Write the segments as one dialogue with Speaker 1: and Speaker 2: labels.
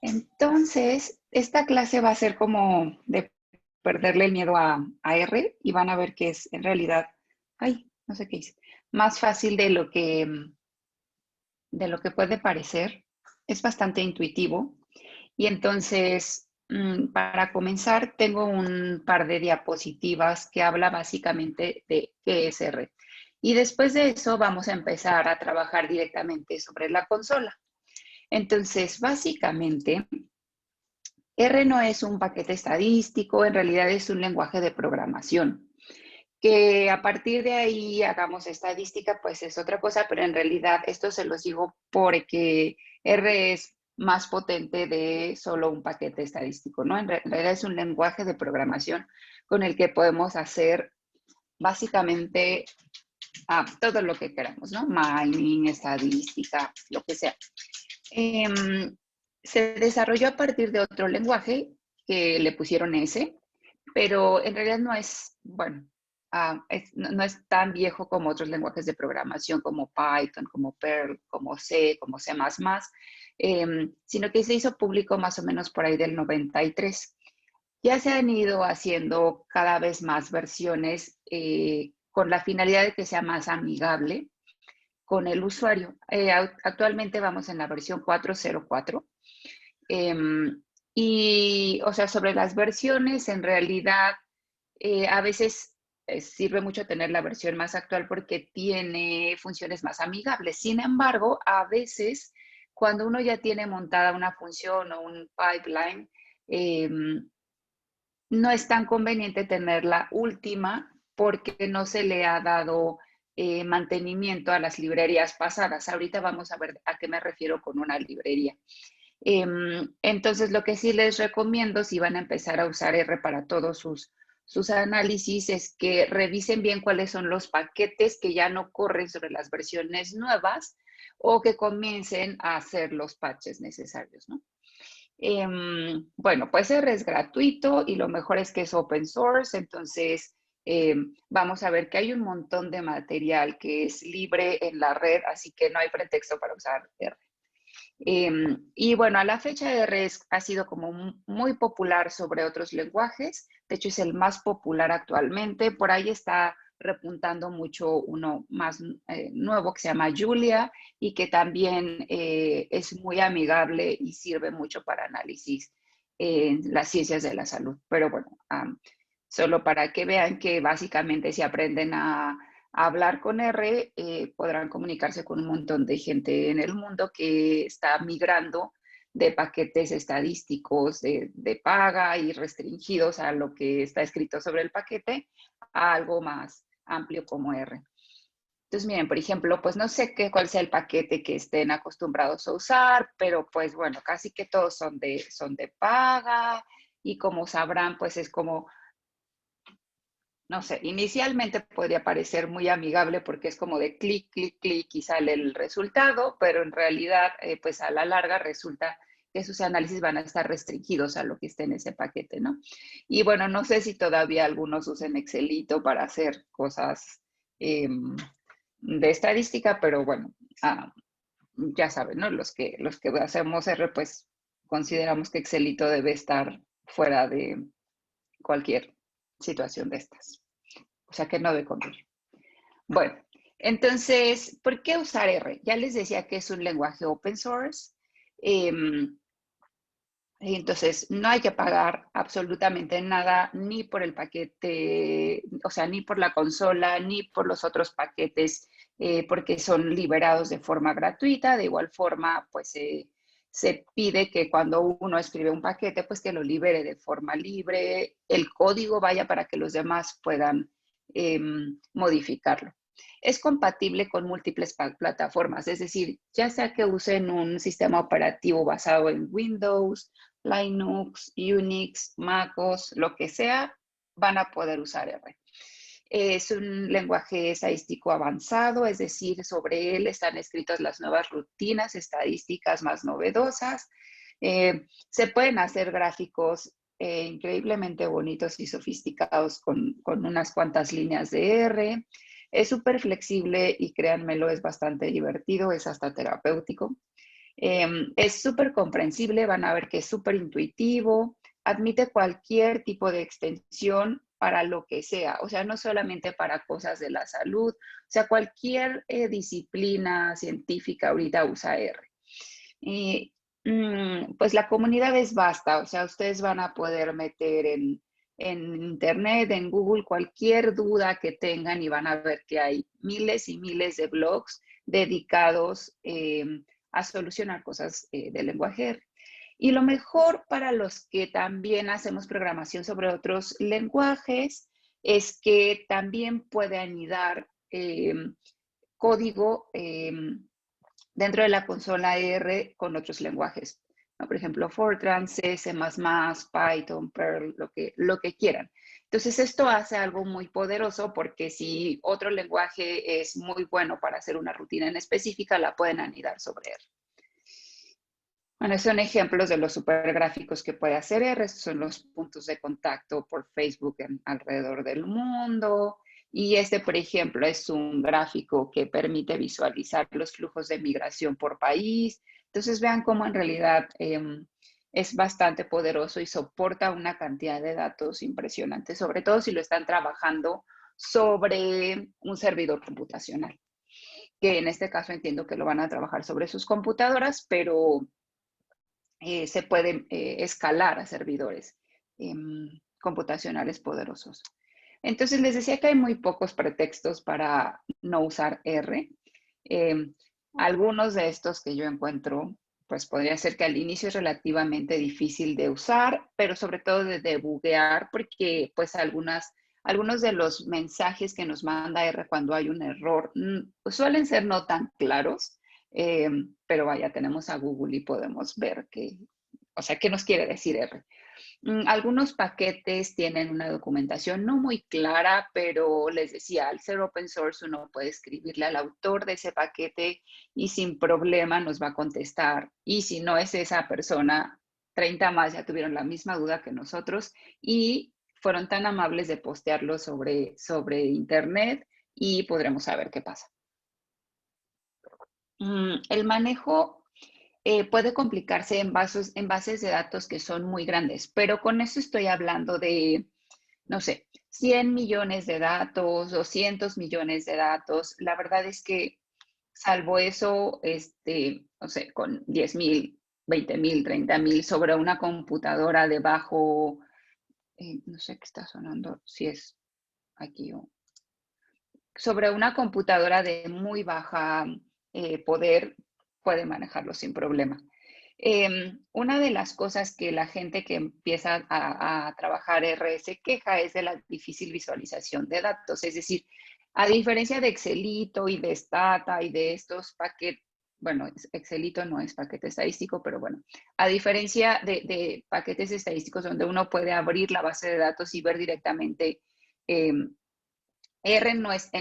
Speaker 1: Entonces, esta clase va a ser como de perderle el miedo a R y van a ver que es en realidad, ay, no sé qué hice, más fácil de lo que puede parecer. Es bastante intuitivo. Y entonces, para comenzar, tengo un par de diapositivas que habla básicamente de qué es R. Y después de eso vamos a empezar a trabajar directamente sobre la consola. Entonces, básicamente, R no es un paquete estadístico, en realidad es un lenguaje de programación. Que a partir de ahí hagamos estadística, pues es otra cosa, pero en realidad esto se los digo porque R es más potente de solo un paquete estadístico, ¿no? En realidad es un lenguaje de programación con el que podemos hacer básicamente todo lo que queramos, ¿no? Mining, estadística, lo que sea. Em, Se desarrolló a partir de otro lenguaje que le pusieron S, pero en realidad no es, bueno, no es tan viejo como otros lenguajes de programación como Python, como Perl, como C, como C++, sino que se hizo público más o menos por ahí del 93. Ya se han ido haciendo cada vez más versiones con la finalidad de que sea más amigable con el usuario. Actualmente vamos en la versión 4.04. Y, o sea, sobre las versiones, en realidad, a veces sirve mucho tener la versión más actual porque tiene funciones más amigables. Sin embargo, a veces, cuando uno ya tiene montada una función o un pipeline, eh, no es tan conveniente tener la última porque no se le ha dado mantenimiento a las librerías pasadas. Ahorita vamos a ver a qué me refiero con una librería. Entonces, lo que sí les recomiendo si van a empezar a usar R para todos sus análisis es que revisen bien cuáles son los paquetes que ya no corren sobre las versiones nuevas o que comiencen a hacer los patches necesarios, ¿no? Bueno, pues R es gratuito y lo mejor es que es open source, entonces vamos a ver que hay un montón de material que es libre en la red, así que no hay pretexto para usar R. Y bueno, a la fecha R ha sido como muy popular sobre otros lenguajes, de hecho es el más popular actualmente, por ahí está repuntando mucho uno más nuevo que se llama Julia y que también es muy amigable y sirve mucho para análisis en las ciencias de la salud. Pero bueno, solo para que vean que básicamente si aprenden a hablar con R, podrán comunicarse con un montón de gente en el mundo que está migrando de paquetes estadísticos de paga y restringidos a lo que está escrito sobre el paquete a algo más amplio como R. Entonces, miren, por ejemplo, pues no sé cuál sea el paquete que estén acostumbrados a usar, pero pues bueno, casi que todos son de paga y como sabrán, pues es como no sé, inicialmente podría parecer muy amigable porque es como de clic, clic, clic y sale el resultado, pero en realidad, pues a la larga resulta que sus análisis van a estar restringidos a lo que esté en ese paquete, ¿no? Y bueno, no sé si todavía algunos usen Excelito para hacer cosas de estadística, pero bueno, ya saben, ¿no? Los que hacemos R, pues consideramos que Excelito debe estar fuera de cualquier situación de estas. O sea que no de comer. Bueno, entonces, ¿por qué usar R? Ya les decía que es un lenguaje open source. Eh, entonces, no hay que pagar absolutamente nada ni por el paquete, o sea, ni por la consola, ni por los otros paquetes, porque son liberados de forma gratuita. De igual forma, pues se pide que cuando uno escribe un paquete, pues que lo libere de forma libre, el código vaya para que los demás puedan modificarlo. Es compatible con múltiples plataformas, es decir, ya sea que usen un sistema operativo basado en Windows, Linux, Unix, MacOS, lo que sea, van a poder usar R. Es un lenguaje estadístico avanzado, es decir, sobre él están escritas las nuevas rutinas estadísticas más novedosas. Se pueden hacer gráficos increíblemente bonitos y sofisticados con unas cuantas líneas de R. Es súper flexible y créanmelo, es bastante divertido, es hasta terapéutico. Es súper comprensible, van a ver que es súper intuitivo, admite cualquier tipo de extensión para lo que sea, o sea, no solamente para cosas de la salud, o sea, cualquier disciplina científica ahorita usa R. Y pues la comunidad es vasta, o sea, ustedes van a poder meter en Internet, en Google, cualquier duda que tengan y van a ver que hay miles y miles de blogs dedicados a solucionar cosas del lenguaje R. Y lo mejor para los que también hacemos programación sobre otros lenguajes es que también puede anidar código dentro de la consola R con otros lenguajes, ¿no? Por ejemplo, Fortran, C, C++, Python, Perl, lo que quieran. Entonces, esto hace algo muy poderoso porque si otro lenguaje es muy bueno para hacer una rutina en específica, la pueden anidar sobre R. Bueno, son ejemplos de los supergráficos que puede hacer R. Estos son los puntos de contacto por Facebook alrededor del mundo. Y este, por ejemplo, es un gráfico que permite visualizar los flujos de migración por país. Entonces, vean cómo en realidad es bastante poderoso y soporta una cantidad de datos impresionantes, sobre todo si lo están trabajando sobre un servidor computacional, que en este caso entiendo que lo van a trabajar sobre sus computadoras, pero se puede escalar a servidores computacionales poderosos. Entonces, les decía que hay muy pocos pretextos para no usar R. Algunos de estos que yo encuentro, pues podría ser que al inicio es relativamente difícil de usar, pero sobre todo de debuguear, porque pues algunos de los mensajes que nos manda R cuando hay un error pues suelen ser no tan claros, pero vaya, tenemos a Google y podemos ver o sea, qué nos quiere decir R. Algunos paquetes tienen una documentación no muy clara, pero les decía, al ser open source uno puede escribirle al autor de ese paquete y sin problema nos va a contestar. Y si no es esa persona, 30 más ya tuvieron la misma duda que nosotros y fueron tan amables de postearlo sobre internet y podremos saber qué pasa. El manejo puede complicarse en bases de datos que son muy grandes, pero con eso estoy hablando de, no sé, 100 millones de datos, 200 millones de datos. La verdad es que salvo eso, no sé, con 10,000, 20,000, 30,000 sobre una computadora de bajo, no sé qué está sonando, si es aquí o sobre una computadora de muy baja poder, puede manejarlo sin problema. Una de las cosas que la gente que empieza a trabajar R se queja es de la difícil visualización de datos. Es decir, a diferencia de Excelito y de Stata y de estos paquetes, bueno, Excelito no es paquete estadístico, pero bueno, a diferencia de paquetes estadísticos donde uno puede abrir la base de datos y ver directamente en R no es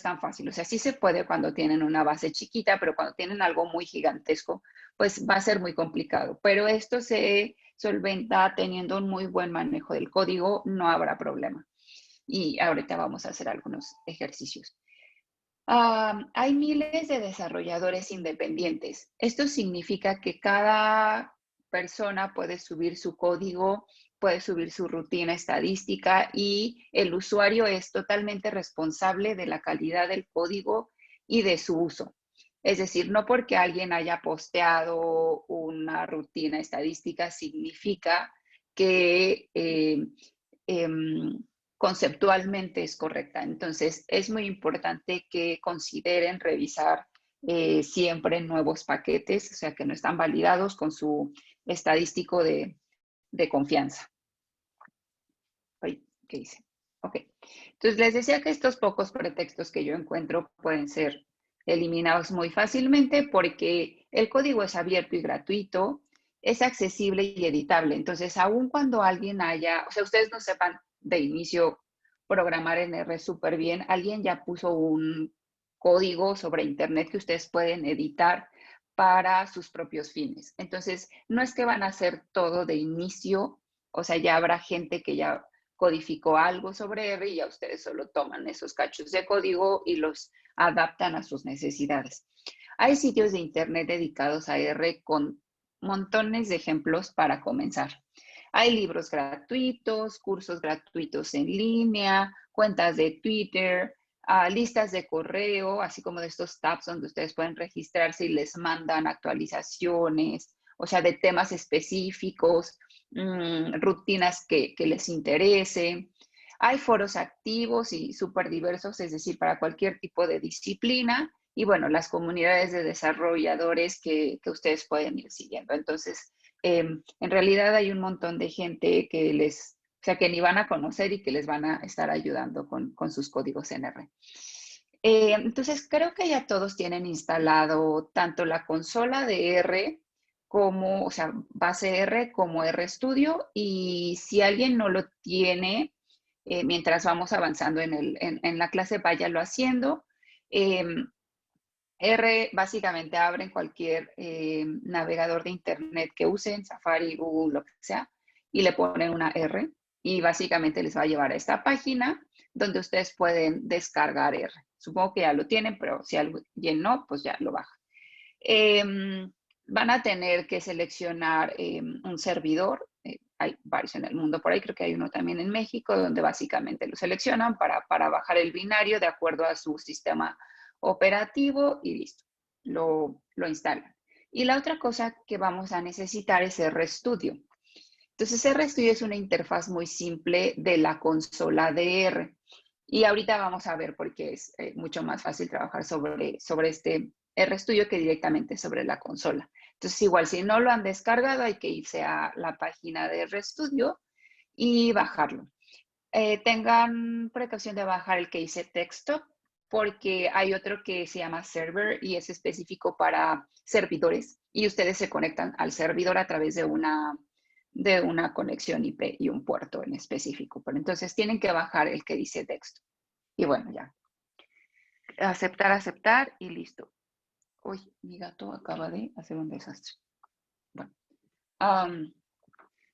Speaker 1: tan fácil, o sea, sí se puede cuando tienen una base chiquita, pero cuando tienen algo muy gigantesco, pues va a ser muy complicado. Pero esto se solventa teniendo un muy buen manejo del código, no habrá problema. Y ahorita vamos a hacer algunos ejercicios. Hay miles de desarrolladores independientes. Esto significa que cada persona puede subir su código, puede subir su rutina estadística y el usuario es totalmente responsable de la calidad del código y de su uso. Es decir, no porque alguien haya posteado una rutina estadística significa que conceptualmente es correcta. Entonces, es muy importante que consideren revisar siempre nuevos paquetes, o sea, que no están validados con su estadístico de confianza. Ay, ¿qué hice? Ok. Entonces, les decía que estos pocos pretextos que yo encuentro pueden ser eliminados muy fácilmente porque el código es abierto y gratuito, es accesible y editable. Entonces, aun cuando alguien o sea, ustedes no sepan de inicio programar en R súper bien, alguien ya puso un código sobre Internet que ustedes pueden editar para sus propios fines. Entonces, no es que van a hacer todo de inicio, o sea, ya habrá gente que ya codificó algo sobre R y ya ustedes solo toman esos cachos de código y los adaptan a sus necesidades. Hay sitios de internet dedicados a R con montones de ejemplos para comenzar. Hay libros gratuitos, cursos gratuitos en línea, cuentas de Twitter, listas de correo, así como de estos tabs donde ustedes pueden registrarse y les mandan actualizaciones, o sea, de temas específicos, rutinas que les interese. Hay foros activos y súper diversos, es decir, para cualquier tipo de disciplina. Y bueno, las comunidades de desarrolladores que ustedes pueden ir siguiendo. Entonces, en realidad hay un montón de gente que o sea, que ni van a conocer y que les van a estar ayudando con sus códigos en R. Entonces, creo que ya todos tienen instalado tanto la consola de R como, o sea, base R como RStudio. Y si alguien no lo tiene, mientras vamos avanzando en la clase, váyalo haciendo. R básicamente abren cualquier navegador de internet que usen, Safari, Google, lo que sea, y le ponen una R y básicamente les va a llevar a esta página donde ustedes pueden descargar R. Supongo que ya lo tienen, pero si alguien no, pues ya lo baja. Van a tener que seleccionar un servidor. Hay varios en el mundo por ahí, creo que hay uno también en México, donde básicamente lo seleccionan para bajar el binario de acuerdo a su sistema operativo y listo, lo instalan. Y la otra cosa que vamos a necesitar es RStudio. Entonces, RStudio es una interfaz muy simple de la consola de R. Y ahorita vamos a ver por qué es mucho más fácil trabajar sobre este RStudio que directamente sobre la consola. Entonces, igual, si no lo han descargado, hay que irse a la página de RStudio y bajarlo. Tengan precaución de bajar el que dice Desktop, porque hay otro que se llama Server y es específico para servidores y ustedes se conectan al servidor a través de una conexión IP y un puerto en específico. Pero entonces tienen que bajar el que dice Desktop. Y bueno, ya. Aceptar, aceptar y listo. Uy, mi gato acaba de hacer un desastre. Bueno.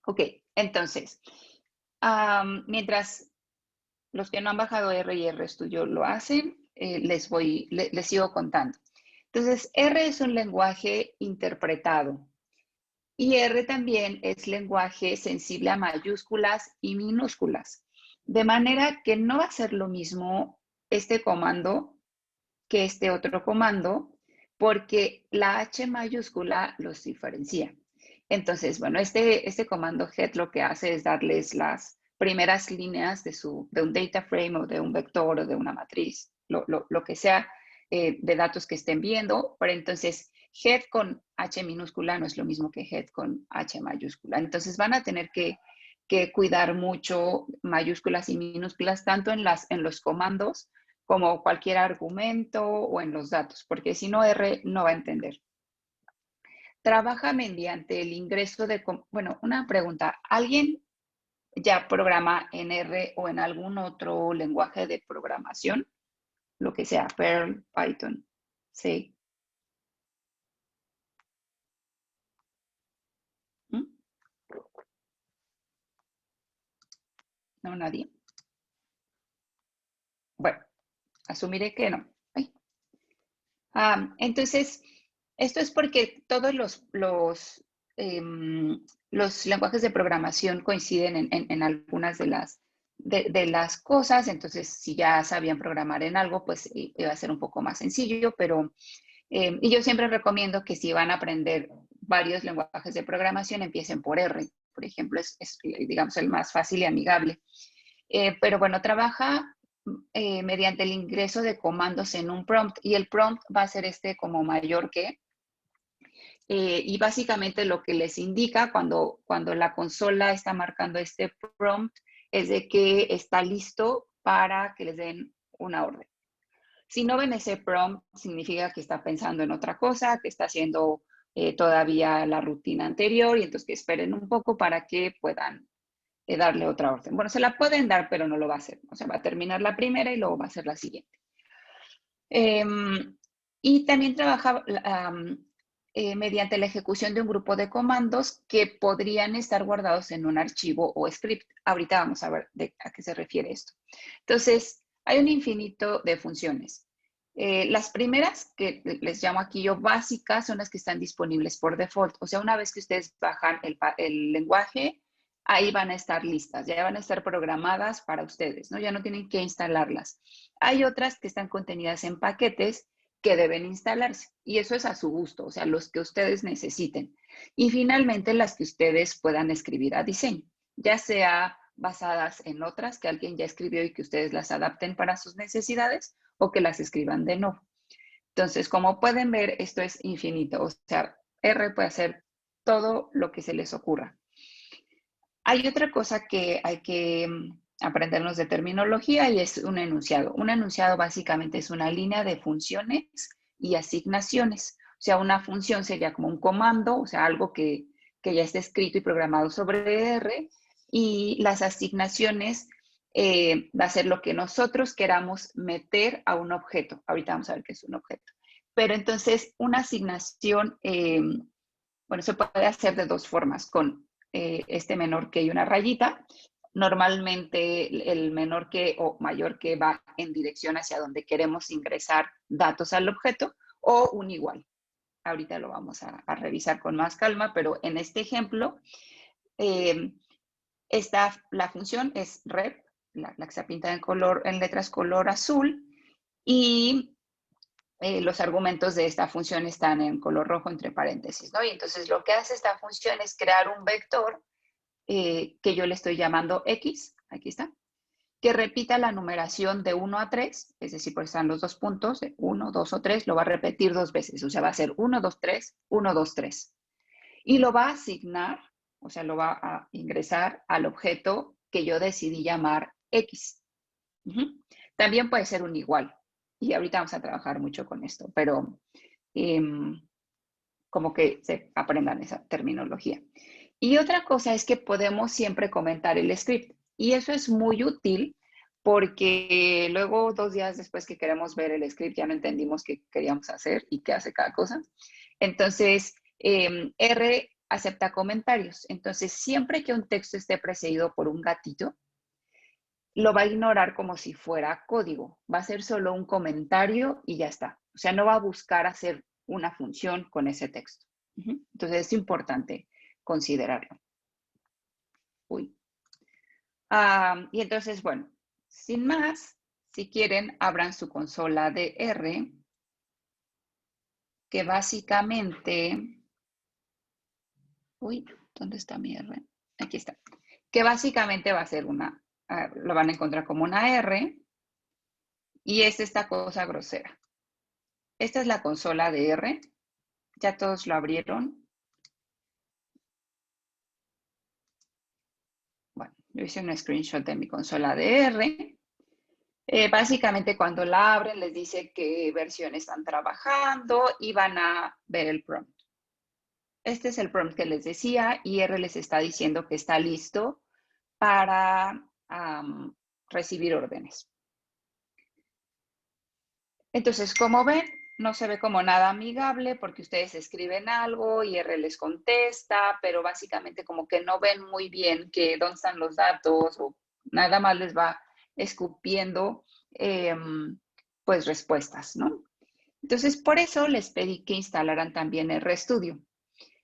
Speaker 1: Ok, entonces, mientras los que no han bajado R y RStudio lo hacen, les sigo contando. Entonces, R es un lenguaje interpretado y R también es lenguaje sensible a mayúsculas y minúsculas. De manera que no va a ser lo mismo este comando que este otro comando, porque la H mayúscula los diferencia. Entonces, bueno, este comando head lo que hace es darles las primeras líneas de un data frame o de un vector o de una matriz, lo que sea de datos que estén viendo. Pero entonces, head con H minúscula no es lo mismo que head con H mayúscula. Entonces, van a tener que cuidar mucho mayúsculas y minúsculas, tanto en los comandos como cualquier argumento o en los datos, porque si no, R no va a entender. Trabaja mediante el ingreso de, bueno, una pregunta, ¿alguien ya programa en R o en algún otro lenguaje de programación? Lo que sea, Perl, Python, sí. ¿Mm? No, nadie. Bueno, asumiré que no. Ay. Entonces, esto es porque todos los lenguajes de programación coinciden en algunas de las cosas. Entonces, si ya sabían programar en algo, pues iba a ser un poco más sencillo. Pero, y yo siempre recomiendo que si van a aprender varios lenguajes de programación, empiecen por R. Por ejemplo, es digamos, el más fácil y amigable. Pero bueno, trabaja mediante el ingreso de comandos en un prompt, y el prompt va a ser como mayor que, y básicamente lo que les indica cuando la consola está marcando este prompt es de que está listo para que les den una orden. Si no ven ese prompt, significa que está pensando en otra cosa, que está haciendo todavía la rutina anterior, y entonces que esperen un poco para que puedan darle otra orden. Bueno, se la pueden dar, pero no lo va a hacer. O sea, va a terminar la primera y luego va a hacer la siguiente. Y también trabaja mediante la ejecución de un grupo de comandos que podrían estar guardados en un archivo o script. Ahorita vamos a ver a qué se refiere esto. Entonces, hay un infinito de funciones. Las primeras, que les llamo aquí yo básicas, son las que están disponibles por default. O sea, una vez que ustedes bajan el lenguaje, ahí van a estar listas, ya van a estar programadas para ustedes, ¿no? Ya no tienen que instalarlas. Hay otras que están contenidas en paquetes que deben instalarse y eso es a su gusto, o sea, los que ustedes necesiten. Y finalmente, las que ustedes puedan escribir a diseño, ya sea basadas en otras que alguien ya escribió y que ustedes las adapten para sus necesidades o que las escriban de nuevo. Entonces, como pueden ver, esto es infinito. O sea, R puede hacer todo lo que se les ocurra. Hay otra cosa que hay que aprendernos de terminología y es un enunciado. Un enunciado básicamente es una línea de funciones y asignaciones. O sea, una función sería como un comando, o sea, algo que ya está escrito y programado sobre R. Y las asignaciones va a ser lo que nosotros queramos meter a un objeto. Ahorita vamos a ver qué es un objeto. Pero entonces, una asignación, bueno, se puede hacer de dos formas, con este menor que y una rayita. Normalmente el menor que o mayor que va en dirección hacia donde queremos ingresar datos al objeto o un igual. Ahorita lo vamos a revisar con más calma, pero en este ejemplo, la función es rep, la que se pinta en letras color azul, y los argumentos de esta función están en color rojo entre paréntesis, ¿no? Y entonces lo que hace esta función es crear un vector que yo le estoy llamando X, aquí está, que repita la numeración de 1 a 3, es decir, pues están los dos puntos, de 1, 2 o 3, lo va a repetir dos veces, o sea, va a ser 1, 2, 3, 1, 2, 3. Y lo va a asignar, o sea, lo va a ingresar al objeto que yo decidí llamar X. También puede ser un igual, y ahorita vamos a trabajar mucho con esto, pero como que se aprendan esa terminología. Y otra cosa es que podemos siempre comentar el script, y eso es muy útil porque luego 2 días después que queremos ver el script ya no entendimos qué queríamos hacer y qué hace cada cosa. Entonces, R acepta comentarios. Entonces, siempre que un texto esté precedido por un gatito, lo va a ignorar como si fuera código. Va a ser solo un comentario y ya está. O sea, no va a buscar hacer una función con ese texto. Entonces, es importante considerarlo. Uy. Y entonces, bueno, sin más, si quieren, abran su consola de R, que básicamente... Uy, ¿dónde está mi R? Aquí está. Que básicamente va a ser lo van a encontrar como una R, y es esta cosa grosera. Esta es la consola de R. Ya todos lo abrieron. Bueno, yo hice un screenshot de mi consola de R. Básicamente cuando la abren les dice qué versión están trabajando y van a ver el prompt. Este es el prompt que les decía y R les está diciendo que está listo para recibir órdenes. Entonces, como ven, no se ve como nada amigable porque ustedes escriben algo y R les contesta, pero básicamente como que no ven muy bien dónde están los datos o nada más les va escupiendo pues respuestas, ¿no? Entonces, por eso les pedí que instalaran también RStudio.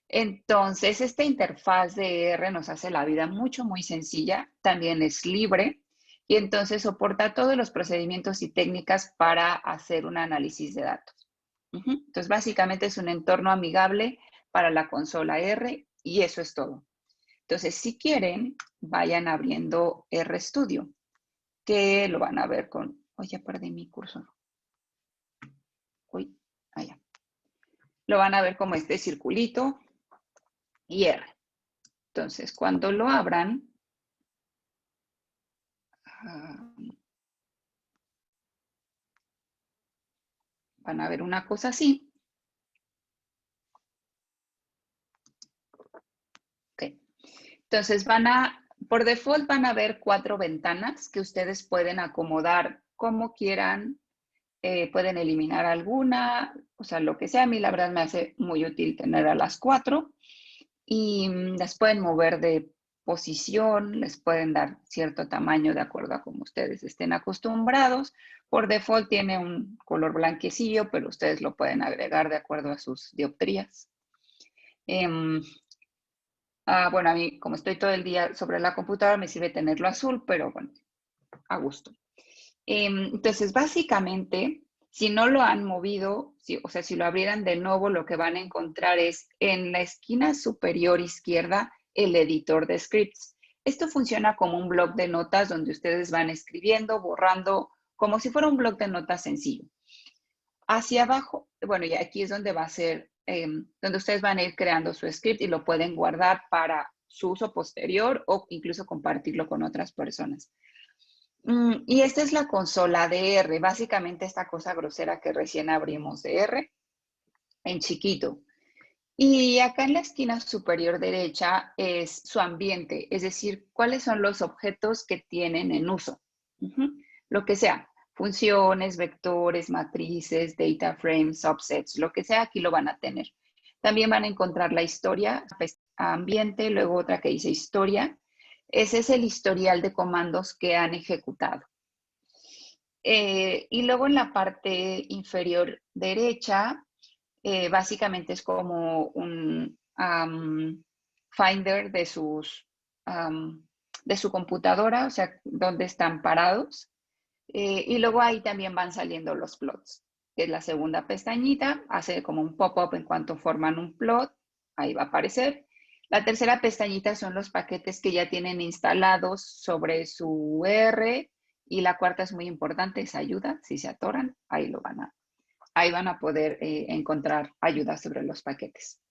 Speaker 1: Entonces, esta interfaz de R nos hace la vida muy sencilla, también es libre y entonces soporta todos los procedimientos y técnicas para hacer un análisis de datos. Entonces, básicamente es un entorno amigable para la consola R y eso es todo. Entonces, si quieren, vayan abriendo RStudio, que lo van a ver con... Oye, ya perdí mi cursor. Uy, allá. Lo van a ver como este circulito y R. Entonces, cuando lo abran, van a ver una cosa así. Okay. Entonces, por default van a ver 4 ventanas que ustedes pueden acomodar como quieran. Pueden eliminar alguna, o sea, lo que sea. A mí la verdad me hace muy útil tener a las 4 y las pueden mover de posición, les pueden dar cierto tamaño de acuerdo a como ustedes estén acostumbrados. Por default tiene un color blanquecillo, pero ustedes lo pueden agregar de acuerdo a sus dioptrías. Bueno, a mí, como estoy todo el día sobre la computadora, me sirve tenerlo azul, pero bueno, a gusto. Entonces, básicamente, si no lo han movido, o sea, si lo abrieran de nuevo, lo que van a encontrar es en la esquina superior izquierda el editor de scripts. Esto funciona como un bloc de notas donde ustedes van escribiendo, borrando, como si fuera un bloc de notas sencillo. Hacia abajo, bueno, y aquí es donde va a ser, donde ustedes van a ir creando su script y lo pueden guardar para su uso posterior o incluso compartirlo con otras personas. Y esta es la consola de R, básicamente esta cosa grosera que recién abrimos de R, en chiquito. Y acá en la esquina superior derecha es su ambiente, es decir, cuáles son los objetos que tienen en uso. Lo que sea, funciones, vectores, matrices, data frames, subsets, lo que sea, aquí lo van a tener. También van a encontrar la historia, ambiente, luego otra que dice historia. Ese es el historial de comandos que han ejecutado. Y luego en la parte inferior derecha, básicamente es como un finder de su computadora, o sea, dónde están parados. Y luego ahí también van saliendo los plots. Es la segunda pestañita, hace como un pop-up en cuanto forman un plot, ahí va a aparecer. La tercera pestañita son los paquetes que ya tienen instalados sobre su R, y la cuarta es muy importante, es ayuda. Si se atoran, ahí van a poder encontrar ayuda sobre los paquetes.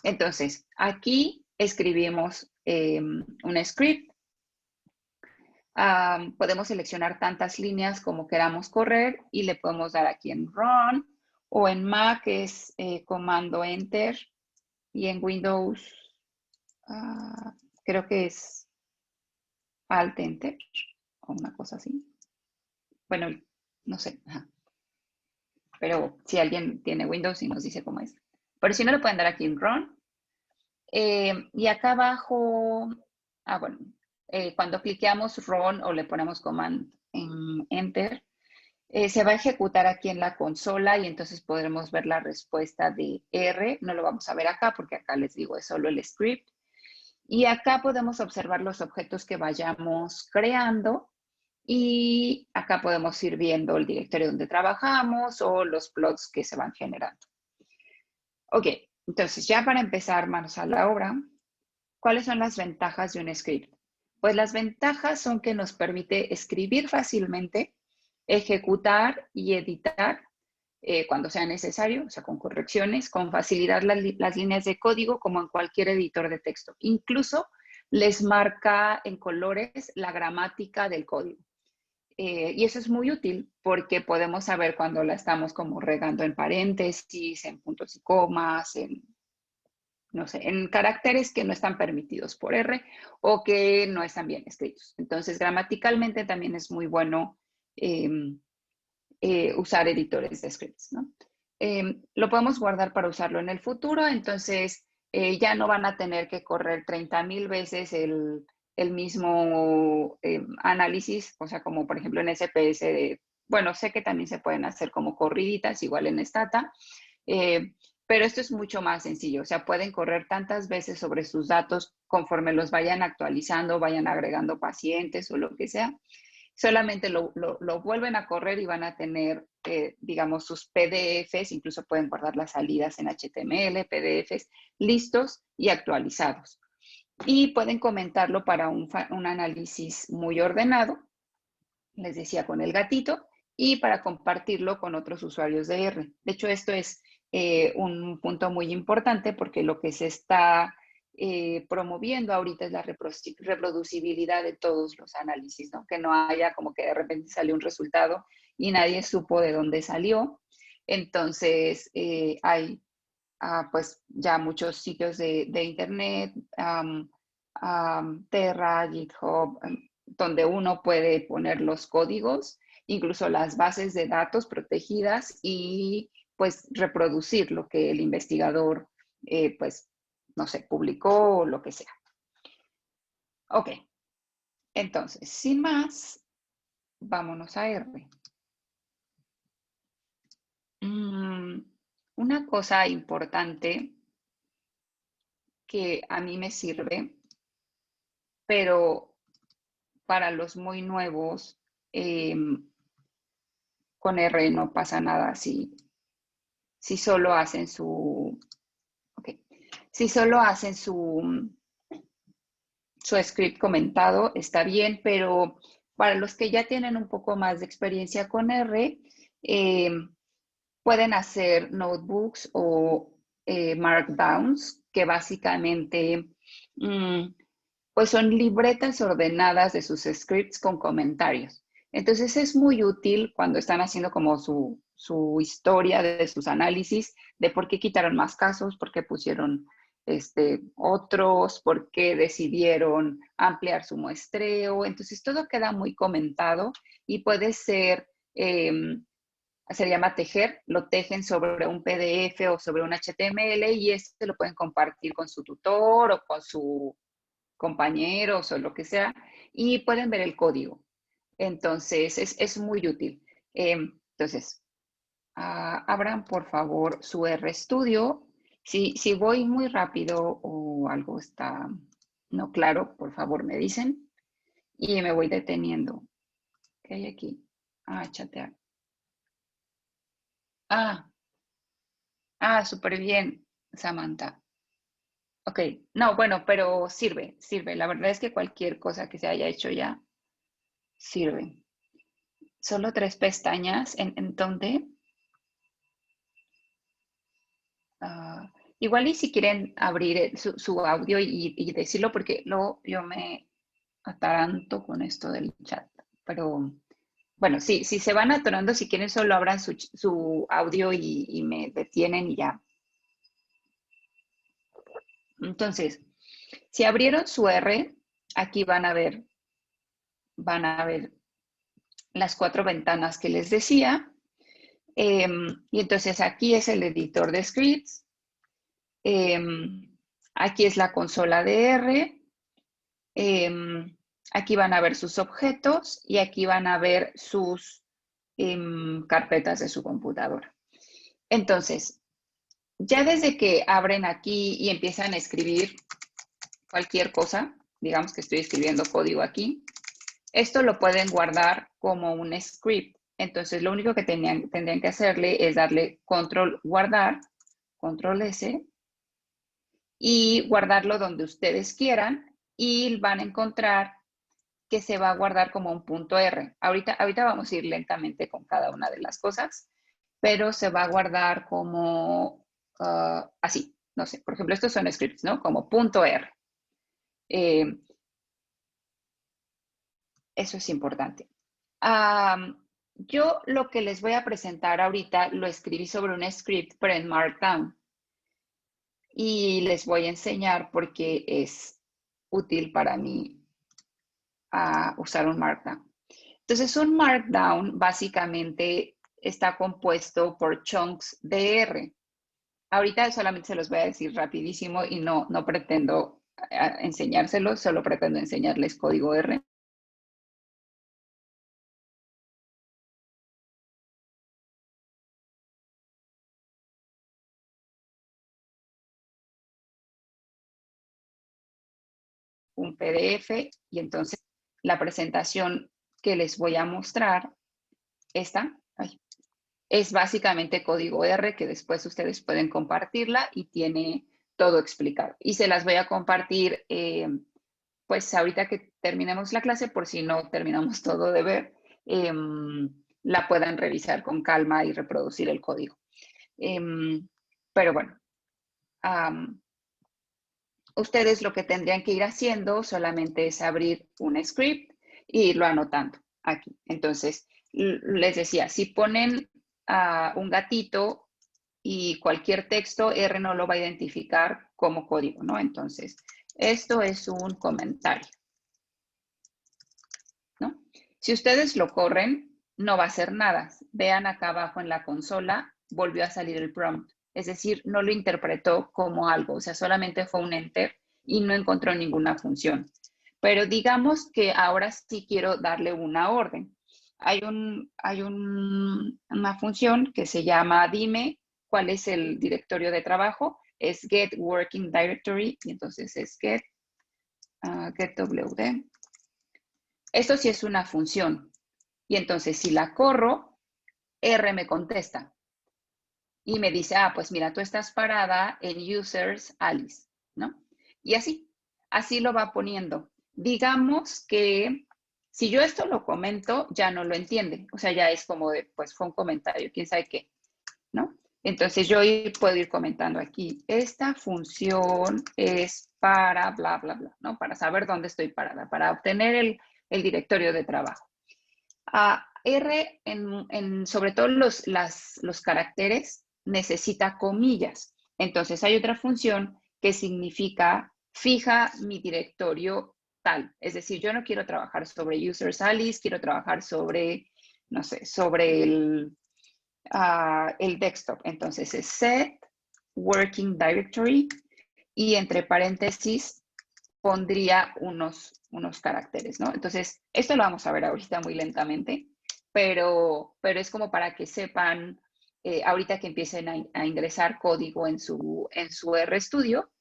Speaker 1: Entonces, aquí escribimos un script. Podemos seleccionar tantas líneas como queramos correr y le podemos dar aquí en Run, o en Mac es comando Enter, y en Windows creo que es Alt Enter o una cosa así. Bueno, no sé. Pero si alguien tiene Windows y nos dice cómo es. Pero si no, le pueden dar aquí en Run. Y acá abajo, bueno, cuando cliqueamos Run o le ponemos Command en Enter, se va a ejecutar aquí en la consola y entonces podremos ver la respuesta de R. No lo vamos a ver acá porque acá les digo es solo el script. Y acá podemos observar los objetos que vayamos creando y acá podemos ir viendo el directorio donde trabajamos o los plots que se van generando. Ok, entonces ya para empezar manos a la obra, ¿cuáles son las ventajas de un script? Pues las ventajas son que nos permite escribir fácilmente, ejecutar y editar cuando sea necesario, o sea, con correcciones, con facilidad las líneas de código como en cualquier editor de texto. Incluso les marca en colores la gramática del código. Y eso es muy útil porque podemos saber cuando la estamos como regando en paréntesis, en puntos y comas, no sé, en caracteres que no están permitidos por R o que no están bien escritos. Entonces, gramaticalmente también es muy bueno usar editores de scripts, ¿no? Lo podemos guardar para usarlo en el futuro, entonces ya no van a tener que correr 30,000 veces el mismo análisis, o sea, como por ejemplo en SPS, bueno, sé que también se pueden hacer como corriditas, igual en Stata, pero esto es mucho más sencillo, o sea, pueden correr tantas veces sobre sus datos conforme los vayan actualizando, vayan agregando pacientes o lo que sea. Solamente lo vuelven a correr y van a tener, digamos, sus PDFs, incluso pueden guardar las salidas en HTML, PDFs listos y actualizados. Y pueden comentarlo para un análisis muy ordenado, les decía, con el gatito, y para compartirlo con otros usuarios de R. De hecho, esto es un punto muy importante porque lo que se está promoviendo ahorita es la reproducibilidad de todos los análisis, ¿no? Que no haya como que de repente salió un resultado y nadie supo de dónde salió. Entonces, hay pues ya muchos sitios de internet, Terra, GitHub, donde uno puede poner los códigos, incluso las bases de datos protegidas y pues reproducir lo que el investigador, pues, no sé, publicó o lo que sea. Ok, entonces, sin más, vámonos a R. Una cosa importante que a mí me sirve, pero para los muy nuevos, con R no pasa nada si solo hacen su, okay, si solo hacen su script comentado, está bien, pero para los que ya tienen un poco más de experiencia con R, pueden hacer notebooks o markdowns, que básicamente pues son libretas ordenadas de sus scripts con comentarios. Entonces es muy útil cuando están haciendo como su historia de sus análisis, de por qué quitaron más casos, por qué pusieron otros, por qué decidieron ampliar su muestreo. Entonces todo queda muy comentado y puede ser, se llama tejer, lo tejen sobre un PDF o sobre un HTML y este lo pueden compartir con su tutor o con su compañeros o lo que sea, y pueden ver el código. Entonces, es muy útil. Entonces, abran por favor su RStudio. Si voy muy rápido o algo está no claro, por favor me dicen y me voy deteniendo. ¿Qué hay aquí? Chatear. Súper bien, Samantha. Ok, no, bueno, pero sirve. La verdad es que cualquier cosa que se haya hecho ya sirve. Solo 3 pestañas en donde igual y si quieren abrir su audio y decirlo porque luego yo me ataranto con esto del chat. Pero bueno, si se van atorando, si quieren solo abran su audio y me detienen y ya. Entonces, si abrieron su R, aquí van a ver las 4 ventanas que les decía. Y entonces aquí es el editor de scripts. Aquí es la consola de R. Aquí van a ver sus objetos y aquí van a ver sus carpetas de su computadora. Entonces, ya desde que abren aquí y empiezan a escribir cualquier cosa, digamos que estoy escribiendo código aquí, esto lo pueden guardar como un script. Entonces, lo único que tendrían que hacerle es darle control guardar, control S, y guardarlo donde ustedes quieran y van a encontrar que se va a guardar como un punto R. Ahorita vamos a ir lentamente con cada una de las cosas, pero se va a guardar como así, no sé, por ejemplo, estos son scripts, ¿no? Como punto R. Eso es importante. Yo lo que les voy a presentar ahorita lo escribí sobre un script, pero en Markdown. Y les voy a enseñar por qué es útil para mí usar un Markdown. Entonces, un Markdown básicamente está compuesto por chunks de R. Ahorita solamente se los voy a decir rapidísimo y no pretendo enseñárselos, solo pretendo enseñarles código R. Un PDF y entonces la presentación que les voy a mostrar, esta, es básicamente código R que después ustedes pueden compartirla y tiene todo explicado. Y se las voy a compartir, pues ahorita que terminemos la clase, por si no terminamos todo de ver, la puedan revisar con calma y reproducir el código. Pero bueno, ustedes lo que tendrían que ir haciendo solamente es abrir un script e irlo anotando aquí. Entonces, les decía, si ponen un gatito y cualquier texto, R no lo va a identificar como código, ¿no? Entonces, esto es un comentario, ¿no? Si ustedes lo corren, no va a hacer nada. Vean acá abajo en la consola, volvió a salir el prompt. Es decir, no lo interpretó como algo, o sea, solamente fue un enter y no encontró ninguna función. Pero digamos que ahora sí quiero darle una orden. Hay una función que se llama dime cuál es el directorio de trabajo. Es get working directory, y entonces es get wd. Esto sí es una función. Y entonces si la corro, R me contesta. Y me dice, pues mira, tú estás parada en users Alice, ¿no? Y así lo va poniendo. Digamos que si yo esto lo comento, ya no lo entiende. O sea, ya es como de, pues fue un comentario, quién sabe qué, ¿no? Entonces yo puedo ir comentando aquí, esta función es para bla, bla, bla, ¿no? Para saber dónde estoy parada, para obtener el directorio de trabajo. R, sobre todo los caracteres, necesita comillas. Entonces hay otra función que significa fija mi directorio tal. Es decir, yo no quiero trabajar sobre users Alice, quiero trabajar sobre, no sé, sobre el desktop. Entonces es set working directory y entre paréntesis pondría unos caracteres, ¿no? Entonces, esto lo vamos a ver ahorita muy lentamente, pero es como para que sepan, ahorita que empiecen a ingresar código en su RStudio,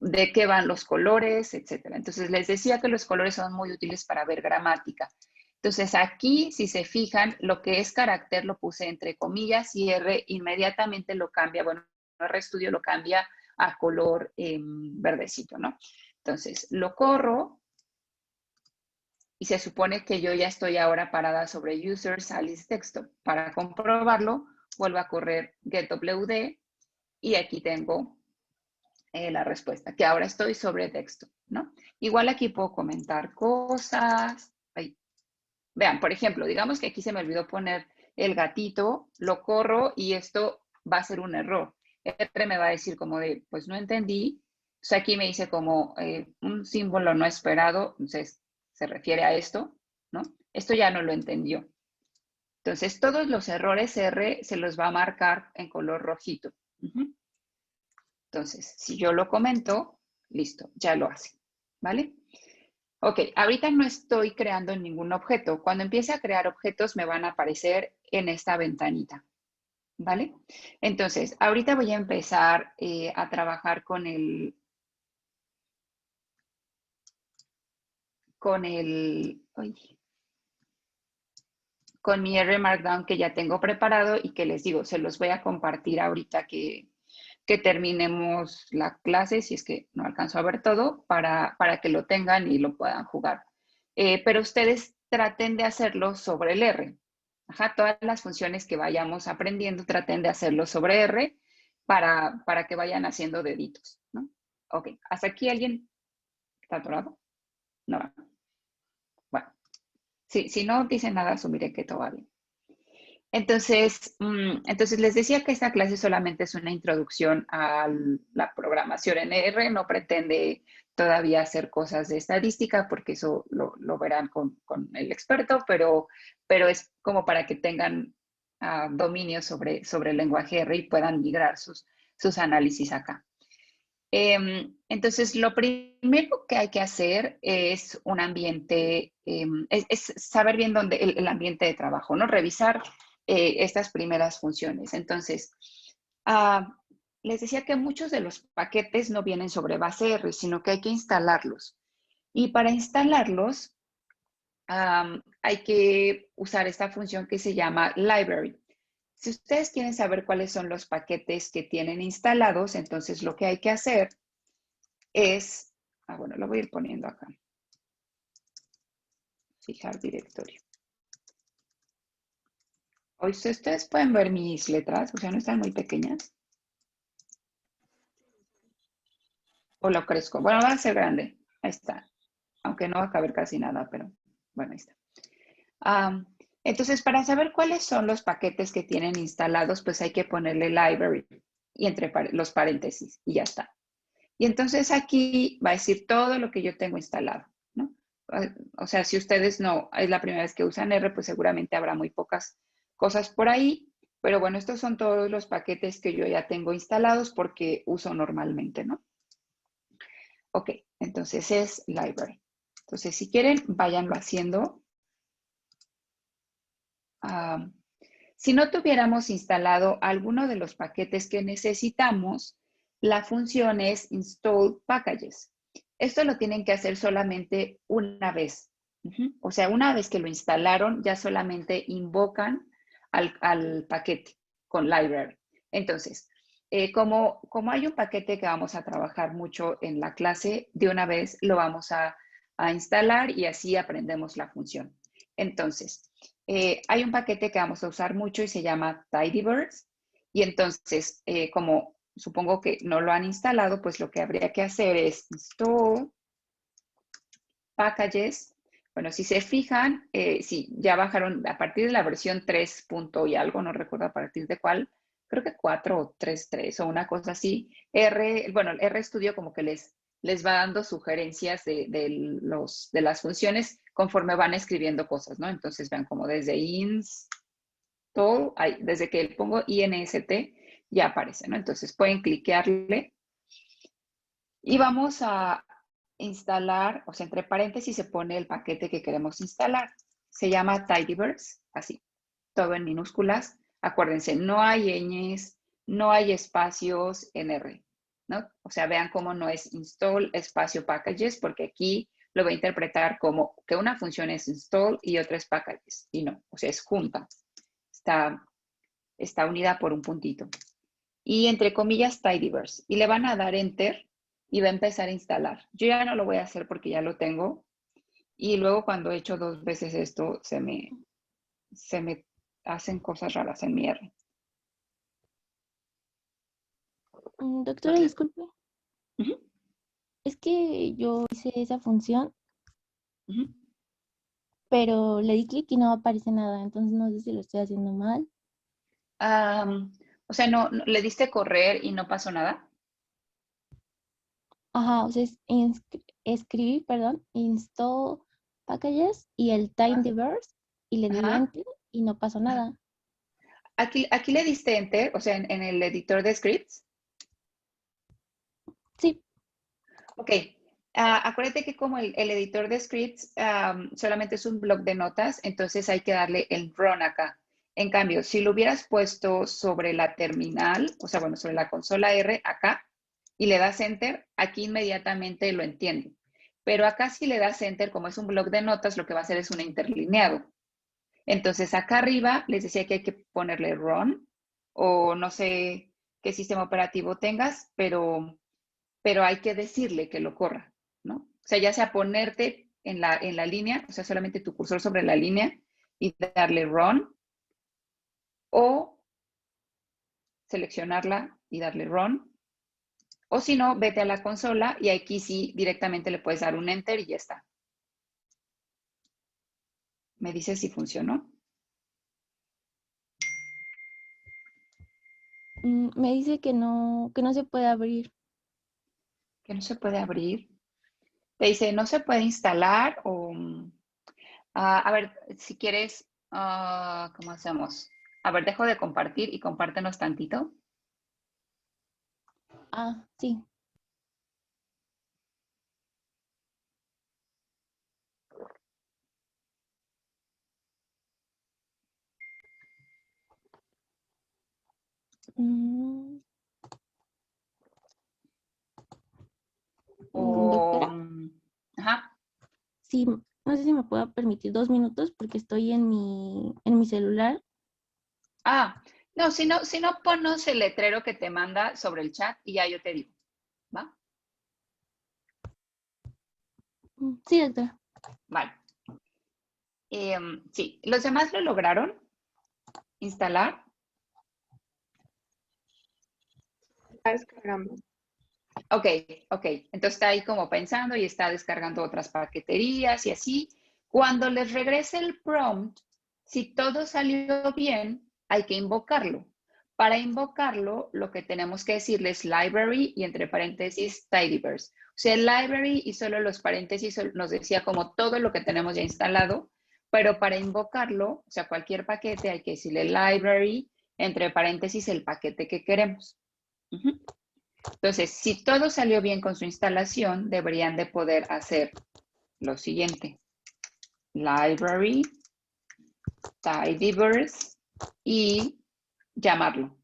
Speaker 1: de qué van los colores, etcétera. Entonces, les decía que los colores son muy útiles para ver gramática. Entonces, aquí, si se fijan, lo que es carácter lo puse entre comillas y R inmediatamente lo cambia, bueno, RStudio lo cambia a color verdecito, ¿no? Entonces, lo corro y se supone que yo ya estoy ahora parada sobre users Alice Desktop. Para comprobarlo, vuelvo a correr getWD y aquí tengo la respuesta, que ahora estoy sobre texto, ¿no? Igual aquí puedo comentar cosas. Ahí. Vean, por ejemplo, digamos que aquí se me olvidó poner el gatito, lo corro y esto va a ser un error. R me va a decir como de, pues no entendí. O sea, aquí me dice como un símbolo no esperado, entonces se refiere a esto, ¿no? Esto ya no lo entendió. Entonces, todos los errores R se los va a marcar en color rojito. Entonces, si yo lo comento, listo, ya lo hace, ¿vale? Ok, ahorita no estoy creando ningún objeto. Cuando empiece a crear objetos me van a aparecer en esta ventanita, ¿vale? Entonces, ahorita voy a empezar a trabajar con con mi R Markdown que ya tengo preparado y que les digo, se los voy a compartir ahorita que terminemos la clase, si es que no alcanzo a ver todo, para que lo tengan y lo puedan jugar. Pero ustedes traten de hacerlo sobre el R. Ajá, todas las funciones que vayamos aprendiendo, traten de hacerlo sobre R para que vayan haciendo deditos, ¿no? Ok, ¿hasta aquí alguien está atorado? No. Bueno, si no dice nada, asumiré que todo va bien. Entonces, les decía que esta clase solamente es una introducción a la programación en R, no pretende todavía hacer cosas de estadística porque eso lo verán con el experto, pero es como para que tengan dominio sobre el lenguaje R y puedan migrar sus análisis acá. Entonces, lo primero que hay que hacer es un ambiente, es saber bien dónde el ambiente de trabajo, ¿no? Revisar estas primeras funciones. Entonces, les decía que muchos de los paquetes no vienen sobre base R, sino que hay que instalarlos. Y para instalarlos, hay que usar esta función que se llama library. Si ustedes quieren saber cuáles son los paquetes que tienen instalados, entonces lo que hay que hacer es, bueno, lo voy a ir poniendo acá. Fijar directorio. Hoy ustedes pueden ver mis letras, o sea, no están muy pequeñas. O lo crezco. Bueno, va a ser grande. Ahí está. Aunque no va a caber casi nada, pero bueno, ahí está. Entonces, para saber cuáles son los paquetes que tienen instalados, pues hay que ponerle library y entre los paréntesis y ya está. Y entonces aquí va a decir todo lo que yo tengo instalado, ¿no? O sea, si ustedes no, es la primera vez que usan R, pues seguramente habrá muy pocas cosas por ahí. Pero bueno, estos son todos los paquetes que yo ya tengo instalados porque uso normalmente, ¿no? Ok, entonces es library. Entonces, si quieren, váyanlo haciendo. Si no tuviéramos instalado alguno de los paquetes que necesitamos, la función es install packages. Esto lo tienen que hacer solamente una vez. O sea, una vez que lo instalaron, ya solamente invocan al paquete con library. Entonces, como hay un paquete que vamos a trabajar mucho en la clase, de una vez lo vamos a instalar y así aprendemos la función. Entonces, hay un paquete que vamos a usar mucho y se llama Tidyverse. Y entonces, como supongo que no lo han instalado, pues lo que habría que hacer es install packages. Bueno, si se fijan, si ya bajaron a partir de la versión 3 punto y algo, no recuerdo a partir de cuál, creo que 4 o 3.3 o una cosa así. Bueno, el RStudio como que les va dando sugerencias de las funciones conforme van escribiendo cosas, ¿no? Entonces vean como desde install, desde que pongo inst, ya aparece, ¿no? Entonces pueden cliquearle y vamos a instalar, o sea, entre paréntesis se pone el paquete que queremos instalar. Se llama Tidyverse, así, todo en minúsculas. Acuérdense, no hay ñes, no hay espacios en R, ¿no? O sea, vean cómo no es install espacio packages, porque aquí lo va a interpretar como que una función es install y otra es packages, y no, o sea, es junta. Está unida por un puntito. Y entre comillas, Tidyverse. Y le van a dar Enter y va a empezar a instalar. Yo ya no lo voy a hacer porque ya lo tengo. Y luego cuando he hecho 2 veces esto, se me hacen cosas raras en mi R.
Speaker 2: Doctora,
Speaker 1: Entonces,
Speaker 2: disculpe.
Speaker 1: uh-huh,
Speaker 2: Es que yo hice esa función,
Speaker 1: uh-huh.
Speaker 2: pero le di clic y no aparece nada. Entonces no sé si lo estoy haciendo mal.
Speaker 1: O sea, no, le diste correr y no pasó nada.
Speaker 2: Ajá, o sea, escribí, perdón, install packages y el tidyverse y le di
Speaker 1: Ajá.
Speaker 2: enter y no pasó nada.
Speaker 1: Aquí le diste Enter, o sea, en el editor de scripts.
Speaker 2: Sí.
Speaker 1: Ok. Acuérdate que como el editor de scripts solamente es un bloc de notas, entonces hay que darle el run acá. En cambio, si lo hubieras puesto sobre la terminal, o sea, bueno, sobre la consola R acá, y le das enter, aquí inmediatamente lo entiende. Pero acá si le das enter, como es un bloc de notas, lo que va a hacer es un interlineado. Entonces acá arriba les decía que hay que ponerle run, o no sé qué sistema operativo tengas, pero hay que decirle que lo corra, ¿no? O sea, ya sea ponerte en la línea, o sea, solamente tu cursor sobre la línea y darle run, o seleccionarla y darle run, o si no, vete a la consola y aquí sí directamente le puedes dar un enter y ya está. Me dice si funcionó.
Speaker 2: Me dice que no se puede abrir.
Speaker 1: Que no se puede abrir. Te dice, no se puede instalar o... a ver, si quieres, ¿cómo hacemos? A ver, dejo de compartir y compártenos tantito.
Speaker 2: Ah, sí. Mm,
Speaker 1: O,
Speaker 2: Doctora,
Speaker 1: ajá.
Speaker 2: sí, no sé si me pueda permitir 2 minutos porque estoy en mi celular.
Speaker 1: No, si no, ponnos el letrero que te manda sobre el chat y ya yo te digo, ¿va?
Speaker 2: Sí, doctora.
Speaker 1: Vale. Sí, ¿los demás lo lograron instalar?
Speaker 3: Está descargando.
Speaker 1: Ok, ok. Entonces está ahí como pensando y está descargando otras paqueterías y así. Cuando les regrese el prompt, si todo salió bien, hay que invocarlo. Para invocarlo, lo que tenemos que decirle es library y entre paréntesis tidyverse. O sea, el library y solo los paréntesis nos decía como todo lo que tenemos ya instalado, pero para invocarlo, o sea, cualquier paquete hay que decirle library, entre paréntesis el paquete que queremos. Entonces, si todo salió bien con su instalación, deberían de poder hacer lo siguiente. Library, tidyverse y llamarlo.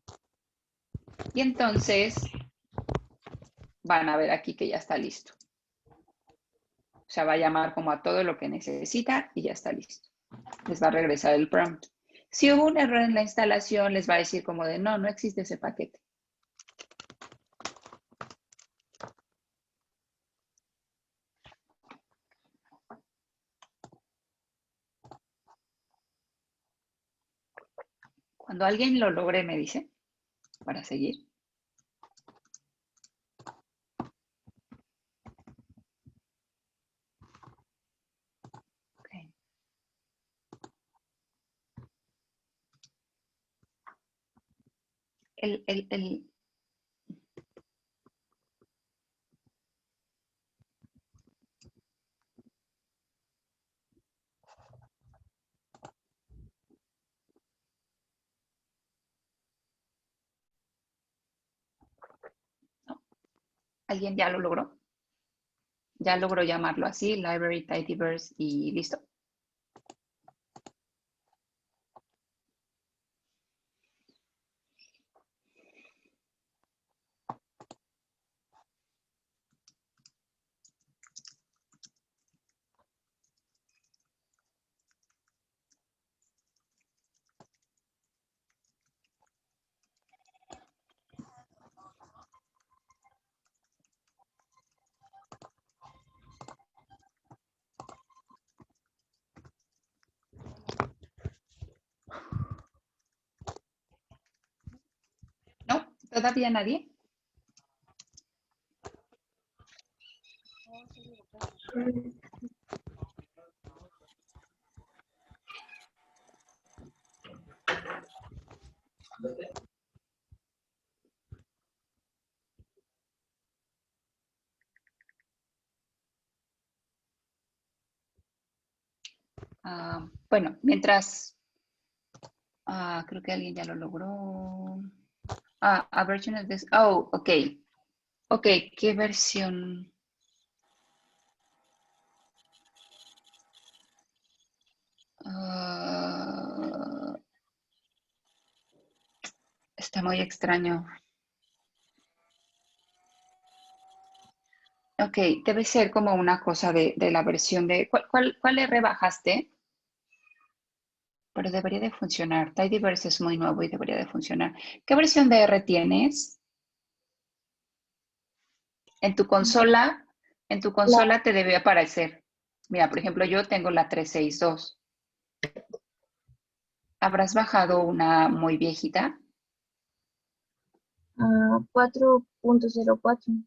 Speaker 1: Y entonces van a ver aquí que ya está listo. O sea, va a llamar como a todo lo que necesita y ya está listo. Les va a regresar el prompt. Si hubo un error en la instalación, les va a decir como de no existe ese paquete. Cuando alguien lo logre, me dice, para seguir. Okay. No. ¿Alguien ya lo logró? Ya logró llamarlo así, library, tidyverse y listo. ¿No? ¿Todavía nadie? Bueno, mientras... creo que alguien ya lo logró. A version of this. Oh, ok. Ok, ¿qué versión? Está muy extraño. Ok, debe ser como una cosa de la versión de... ¿Cuál le rebajaste? Pero debería de funcionar. Tidyverse es muy nuevo y debería de funcionar. ¿Qué versión de R tienes? En tu consola te debe aparecer. Mira, por ejemplo, yo tengo la 362. ¿Habrás bajado una muy viejita?
Speaker 2: 4.04.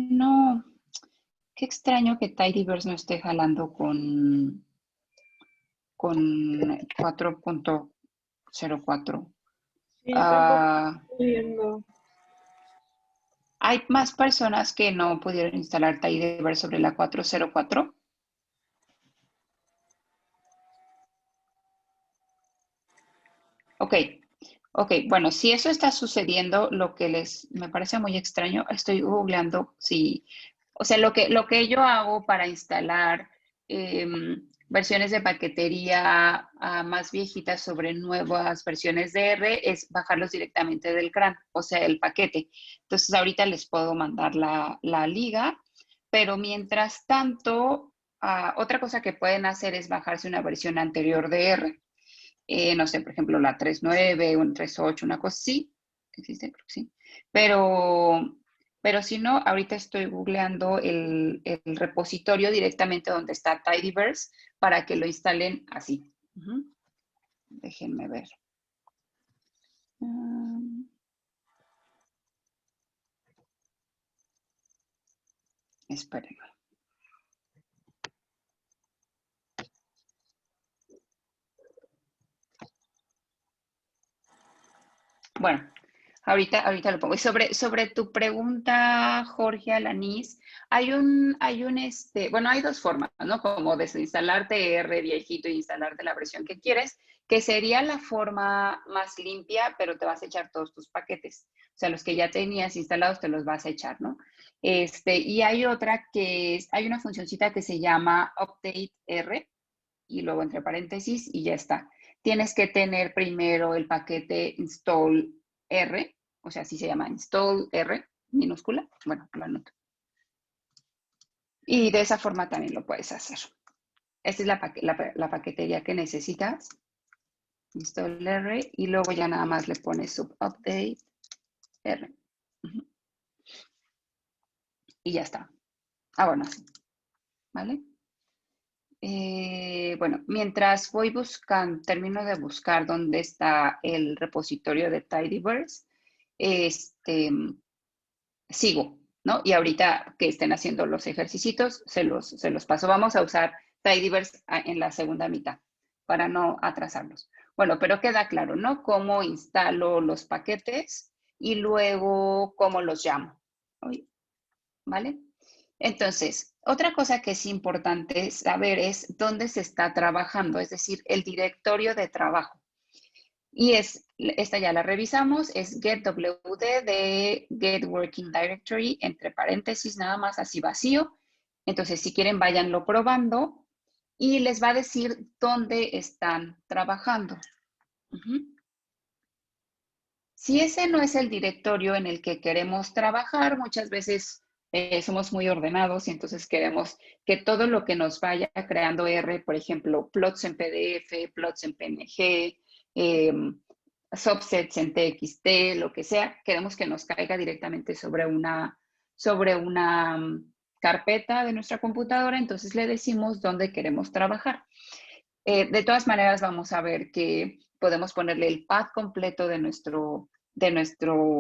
Speaker 1: No. Qué extraño que Tidyverse no esté jalando con 4.04.
Speaker 3: Sí, tampoco estoy viendo.
Speaker 1: ¿Hay más personas que no pudieron instalar Tidyverse sobre la 4.04? Ok, bueno, si eso está sucediendo, lo que me parece muy extraño, estoy googleando si, o sea, lo que yo hago para instalar versiones de paquetería más viejitas sobre nuevas versiones de R es bajarlos directamente del CRAN, o sea, el paquete. Entonces, ahorita les puedo mandar la liga, pero mientras tanto, otra cosa que pueden hacer es bajarse una versión anterior de R. No sé, por ejemplo, la 3.9, un 3.8, una cosa así. ¿Existe? Creo que sí. Pero si no, ahorita estoy googleando el repositorio directamente donde está Tidyverse para que lo instalen así. Déjenme ver. Espérenme. Bueno, ahorita lo pongo. Y sobre tu pregunta, Jorge Alanís, bueno, hay dos formas, ¿no? Como desinstalarte R viejito e instalarte la versión que quieres, que sería la forma más limpia, pero te vas a echar todos tus paquetes. O sea, los que ya tenías instalados te los vas a echar, ¿no? Y hay otra que es, hay una funcioncita que se llama update R y luego entre paréntesis y ya está. Tienes que tener primero el paquete install R, o sea, así se llama install R minúscula. Bueno, lo anoto. Y de esa forma también lo puedes hacer. Esta es la paquetería que necesitas. Install R y luego ya nada más le pones update R. Y ya está. Ah, bueno, sí. ¿Vale? Bueno, mientras voy buscando, termino de buscar dónde está el repositorio de Tidyverse, sigo, ¿no? Y ahorita que estén haciendo los ejercicios, se los paso. Vamos a usar Tidyverse en la segunda mitad para no atrasarlos. Bueno, pero queda claro, ¿no? Cómo instalo los paquetes y luego cómo los llamo, ¿vale? Entonces, otra cosa que es importante saber es dónde se está trabajando, es decir, el directorio de trabajo. Y esta ya la revisamos, es getwd de get working directory, entre paréntesis, nada más así vacío. Entonces, si quieren, váyanlo probando y les va a decir dónde están trabajando. Si ese no es el directorio en el que queremos trabajar, muchas veces somos muy ordenados y entonces queremos que todo lo que nos vaya creando R, por ejemplo, plots en PDF, plots en PNG, subsets en TXT, lo que sea, queremos que nos caiga directamente sobre una carpeta de nuestra computadora, entonces le decimos dónde queremos trabajar. De todas maneras, vamos a ver que podemos ponerle el path completo de nuestro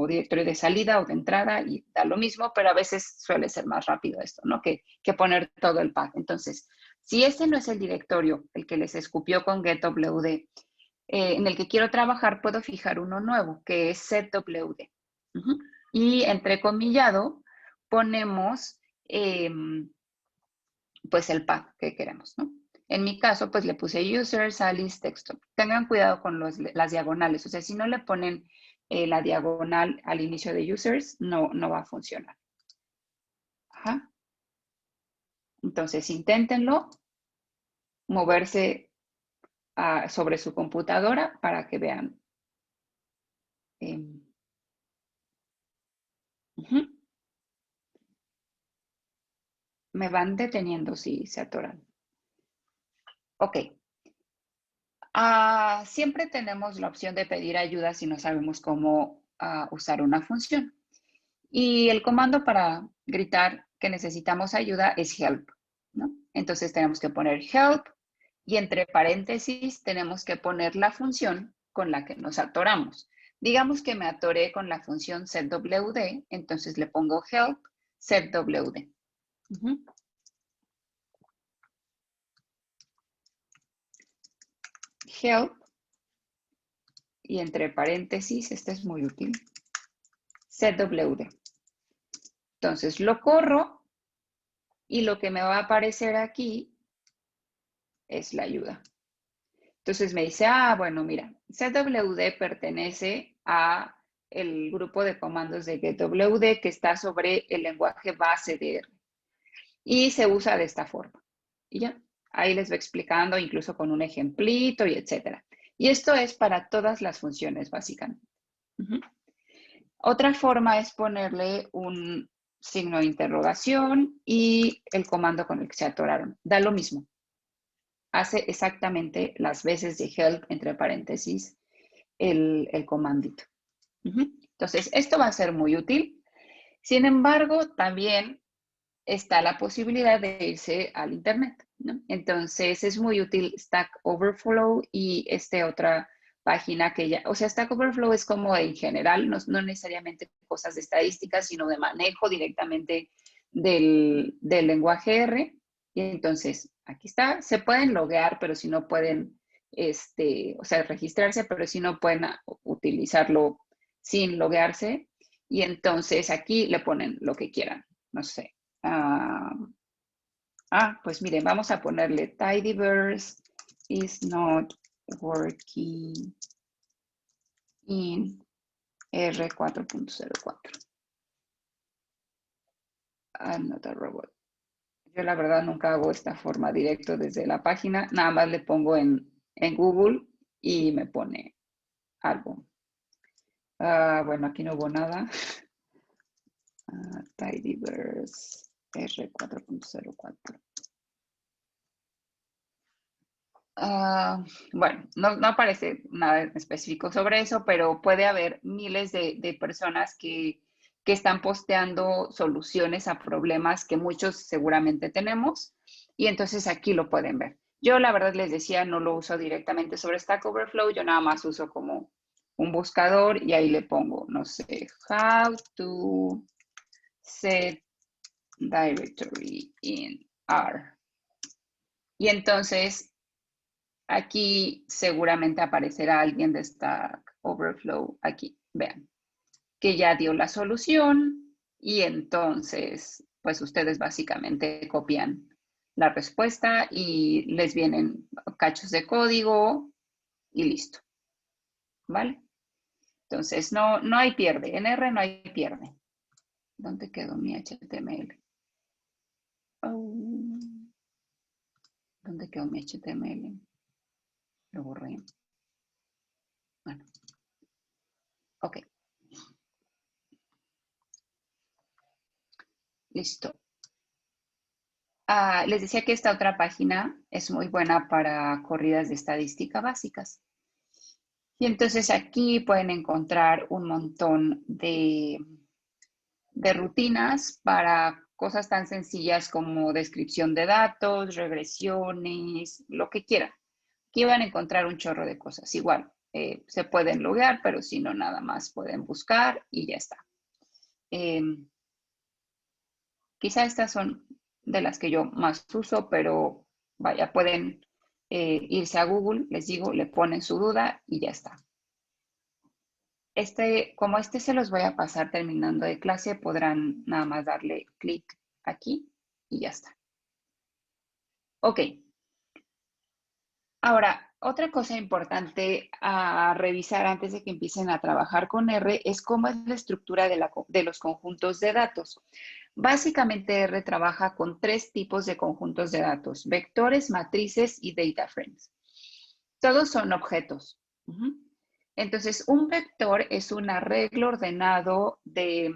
Speaker 1: directorio de salida o de entrada y da lo mismo, pero a veces suele ser más rápido esto, ¿no? Que poner todo el path. Entonces, si ese no es el directorio, el que les escupió con getwd, en el que quiero trabajar, puedo fijar uno nuevo, que es setwd. Y entrecomillado ponemos pues el path que queremos, ¿no? En mi caso, pues le puse users, Alice, desktop. Tengan cuidado con las diagonales. O sea, si no le ponen la diagonal al inicio de users, no va a funcionar. Ajá. Entonces, inténtenlo moverse sobre su computadora para que vean. Me van deteniendo si se atoran. Ok. Siempre tenemos la opción de pedir ayuda si no sabemos cómo usar una función. Y el comando para gritar que necesitamos ayuda es help, ¿no? Entonces tenemos que poner help y entre paréntesis tenemos que poner la función con la que nos atoramos. Digamos que me atoré con la función setwd, entonces le pongo help setwd. Help y entre paréntesis, este es muy útil, setwd. Entonces lo corro y lo que me va a aparecer aquí es la ayuda. Entonces me dice, bueno, mira, setwd pertenece a el grupo de comandos de getwd que está sobre el lenguaje base de R. Y se usa de esta forma. Y ya, ahí les voy explicando incluso con un ejemplito y etcétera. Y esto es para todas las funciones, básicamente. Otra forma es ponerle un signo de interrogación y el comando con el que se atoraron. Da lo mismo. Hace exactamente las veces de help, entre paréntesis, el comandito. Entonces, esto va a ser muy útil. Sin embargo, también está la posibilidad de irse al Internet, ¿no? Entonces, es muy útil Stack Overflow y otra página que ya, o sea, Stack Overflow es como en general, no necesariamente cosas de estadísticas, sino de manejo directamente del lenguaje R. Y entonces, aquí está, se pueden loguear, pero si no pueden, o sea, registrarse, pero si no pueden utilizarlo sin loguearse. Y entonces aquí le ponen lo que quieran, no sé. Pues miren, vamos a ponerle Tidyverse is not working in R4.04. I'm not a robot. Yo la verdad nunca hago esta forma directo desde la página. Nada más le pongo en Google y me pone algo. Bueno, aquí no hubo nada. Tidyverse R4.04. Bueno, no aparece nada específico sobre eso, pero puede haber miles de personas que están posteando soluciones a problemas que muchos seguramente tenemos, y entonces aquí lo pueden ver. Yo la verdad les decía, no lo uso directamente sobre Stack Overflow, yo nada más uso como un buscador y ahí le pongo, no sé, how to set directory in R. Y entonces aquí seguramente aparecerá alguien de Stack Overflow aquí, vean, que ya dio la solución y entonces pues ustedes básicamente copian la respuesta y les vienen cachos de código y listo, ¿vale? Entonces no hay pierde, en R no hay pierde. ¿Dónde quedó mi HTML? Oh, ¿dónde quedó mi HTML? Lo borré. Bueno, ok. Listo. Les decía que esta otra página es muy buena para corridas de estadística básicas. Y entonces aquí pueden encontrar un montón de rutinas para cosas tan sencillas como descripción de datos, regresiones, lo que quieran. Aquí van a encontrar un chorro de cosas. Igual, se pueden loguear, pero si no, nada más pueden buscar y ya está. Quizá estas son de las que yo más uso, pero vaya, pueden irse a Google, les digo, le ponen su duda y ya está. Como este se los voy a pasar terminando de clase, podrán nada más darle clic aquí y ya está. Ok. Ahora, otra cosa importante a revisar antes de que empiecen a trabajar con R es cómo es la estructura de los conjuntos de datos. Básicamente R trabaja con 3 tipos de conjuntos de datos: vectores, matrices y data frames. Todos son objetos. Entonces, un vector es un arreglo ordenado de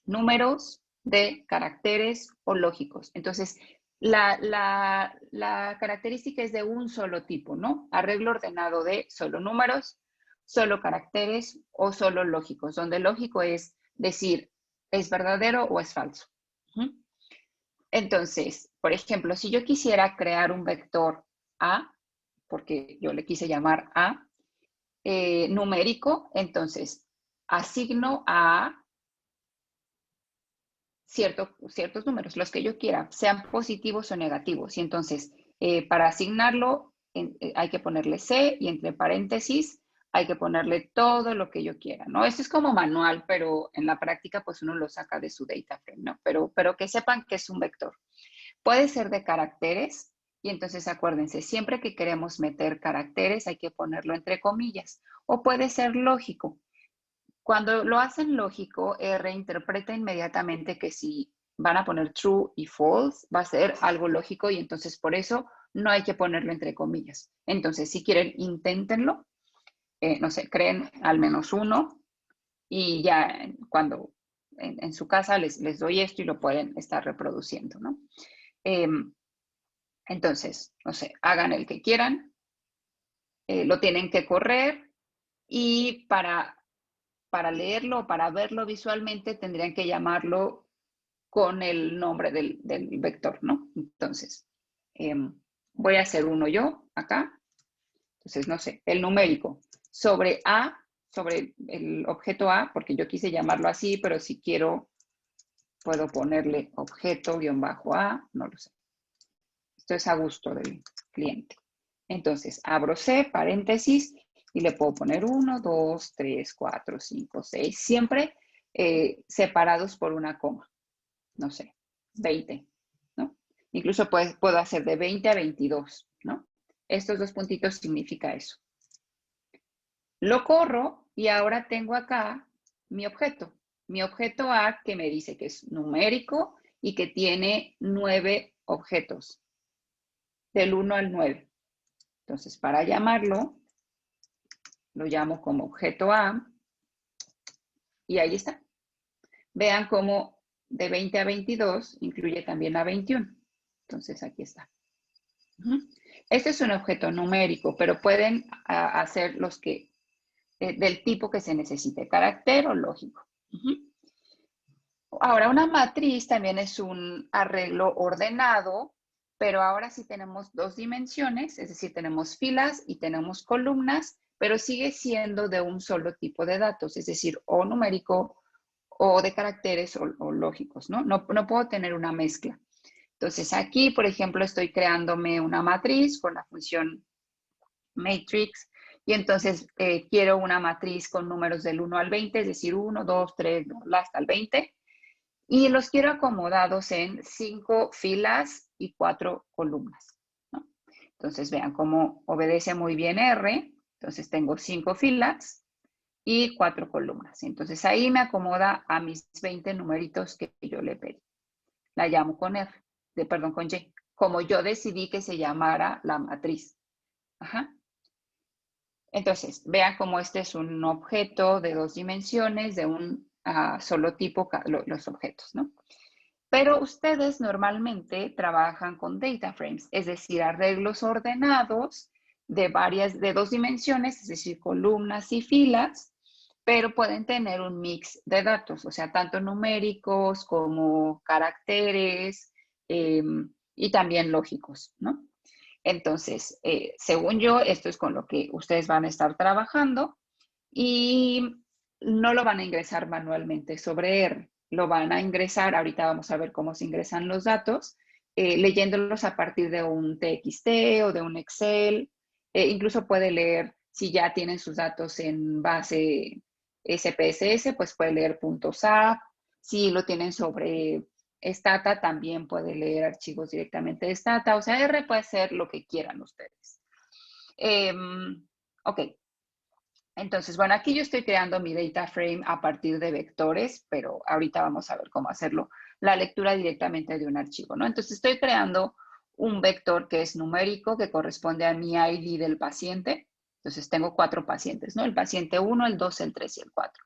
Speaker 1: números, de caracteres o lógicos. Entonces, la característica es de un solo tipo, ¿no? Arreglo ordenado de solo números, solo caracteres o solo lógicos, donde lógico es decir, ¿es verdadero o es falso? Entonces, por ejemplo, si yo quisiera crear un vector A, porque yo le quise llamar A, numérico, entonces asigno a ciertos números, los que yo quiera, sean positivos o negativos. Y entonces, para asignarlo, hay que ponerle C y entre paréntesis hay que ponerle todo lo que yo quiera, ¿no? Esto es como manual, pero en la práctica, pues uno lo saca de su data frame, ¿no? Pero que sepan que es un vector. Puede ser de caracteres, y entonces acuérdense, siempre que queremos meter caracteres hay que ponerlo entre comillas, o puede ser lógico. Cuando lo hacen lógico, R interpreta inmediatamente que si van a poner true y false, va a ser algo lógico y entonces por eso no hay que ponerlo entre comillas. Entonces, si quieren, inténtenlo. No sé, creen al menos uno y ya cuando en su casa les doy esto y lo pueden estar reproduciendo, ¿no? Entonces, no sé, hagan el que quieran, lo tienen que correr y para leerlo, para verlo visualmente, tendrían que llamarlo con el nombre del vector, ¿no? Entonces, voy a hacer uno yo acá. Entonces, no sé, el numérico sobre A, sobre el objeto A, porque yo quise llamarlo así, pero si quiero, puedo ponerle objeto-A, no lo sé. Esto es a gusto del cliente. Entonces, abro C, paréntesis, y le puedo poner 1, 2, 3, 4, 5, 6, siempre separados por una coma. No sé, 20, ¿no? Incluso puedo hacer de 20 a 22, ¿no? Estos 2 puntitos significa eso. Lo corro Y ahora tengo acá mi objeto. Mi objeto A que me dice que es numérico y que tiene 9 objetos, del 1 al 9. Entonces, para llamarlo, lo llamo como objeto A y ahí está. Vean cómo de 20 a 22 incluye también a 21. Entonces, aquí está. Este es un objeto numérico, pero pueden hacer los que del tipo que se necesite, carácter o lógico. Ahora, una matriz también es un arreglo ordenado, pero ahora sí tenemos dos dimensiones, es decir, tenemos filas y tenemos columnas, pero sigue siendo de un solo tipo de datos, es decir, o numérico o de caracteres o lógicos, ¿no? No puedo tener una mezcla. Entonces, aquí, por ejemplo, estoy creándome una matriz con la función matrix, y entonces quiero una matriz con números del 1 al 20, es decir, 1, 2, 3, hasta el 20, y los quiero acomodados en 5 filas y 4 columnas, ¿no? Entonces, vean cómo obedece muy bien R. Entonces, tengo 5 filas y 4 columnas. Entonces, ahí me acomoda a mis 20 numeritos que yo le pedí. La llamo con R, perdón, con Y, como yo decidí que se llamara la matriz. Ajá. Entonces, vean cómo este es un objeto de 2 dimensiones, de un solo tipo, los objetos, ¿no? Pero ustedes normalmente trabajan con data frames, es decir, arreglos ordenados de 2 dimensiones, es decir, columnas y filas, pero pueden tener un mix de datos, o sea, tanto numéricos como caracteres y también lógicos, ¿no? Entonces, según yo, esto es con lo que ustedes van a estar trabajando y no lo van a ingresar manualmente sobre R. Lo van a ingresar, ahorita vamos a ver cómo se ingresan los datos, leyéndolos a partir de un TXT o de un Excel. Incluso puede leer, si ya tienen sus datos en base SPSS, pues puede leer .sap. Si lo tienen sobre Stata, también puede leer archivos directamente de Stata. O sea, R puede ser lo que quieran ustedes. Ok. Entonces, bueno, aquí yo estoy creando mi data frame a partir de vectores, pero ahorita vamos a ver cómo hacerlo, la lectura directamente de un archivo, ¿no? Entonces, estoy creando un vector que es numérico, que corresponde a mi ID del paciente. Entonces, tengo 4 pacientes, ¿no? El paciente 1, el 2, el 3 y el 4.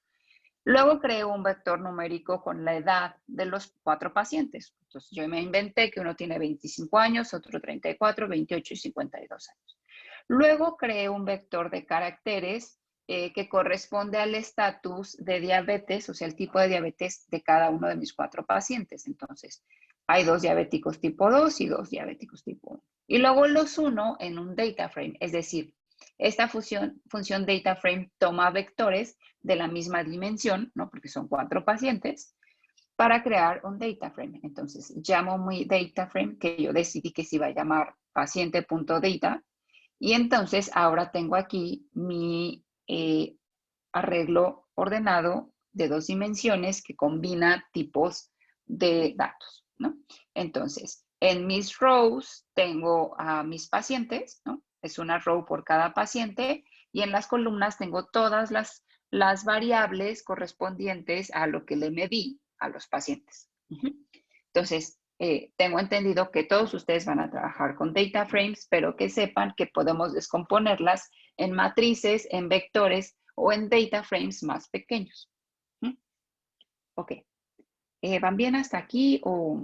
Speaker 1: Luego creo un vector numérico con la edad de los 4 pacientes. Entonces, yo me inventé que uno tiene 25 años, otro 34, 28 y 52 años. Luego creé un vector de caracteres que corresponde al estatus de diabetes, o sea, el tipo de diabetes de cada uno de mis 4 pacientes. Entonces, hay 2 diabéticos tipo 2 y 2 diabéticos tipo 1. Y luego los uno en un data frame, es decir, esta función data frame toma vectores de la misma dimensión, ¿no? Porque son 4 pacientes, para crear un data frame. Entonces, llamo mi data frame, que yo decidí que se iba a llamar paciente.data, y entonces ahora tengo aquí mi arreglo ordenado de 2 dimensiones que combina tipos de datos, ¿no? Entonces, en mis rows tengo a mis pacientes, ¿no? Es una row por cada paciente, y en las columnas tengo todas las variables correspondientes a lo que le medí a los pacientes. Entonces, tengo entendido que todos ustedes van a trabajar con data frames, pero que sepan que podemos descomponerlas en matrices, en vectores o en data frames más pequeños. Ok. ¿Van bien hasta aquí o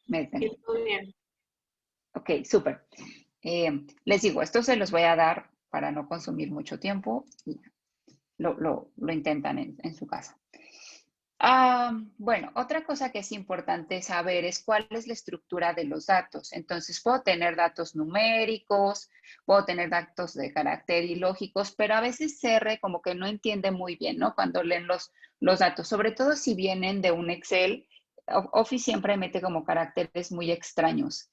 Speaker 1: me detengo?
Speaker 3: Muy bien.
Speaker 1: Ok, súper. Les digo, esto se los voy a dar para no consumir mucho tiempo y lo intentan en su casa. Bueno, otra cosa que es importante saber es cuál es la estructura de los datos. Entonces, puedo tener datos numéricos, puedo tener datos de carácter y lógicos, pero a veces R como que no entiende muy bien, ¿no? Cuando leen los datos, sobre todo si vienen de un Excel, Office siempre mete como caracteres muy extraños.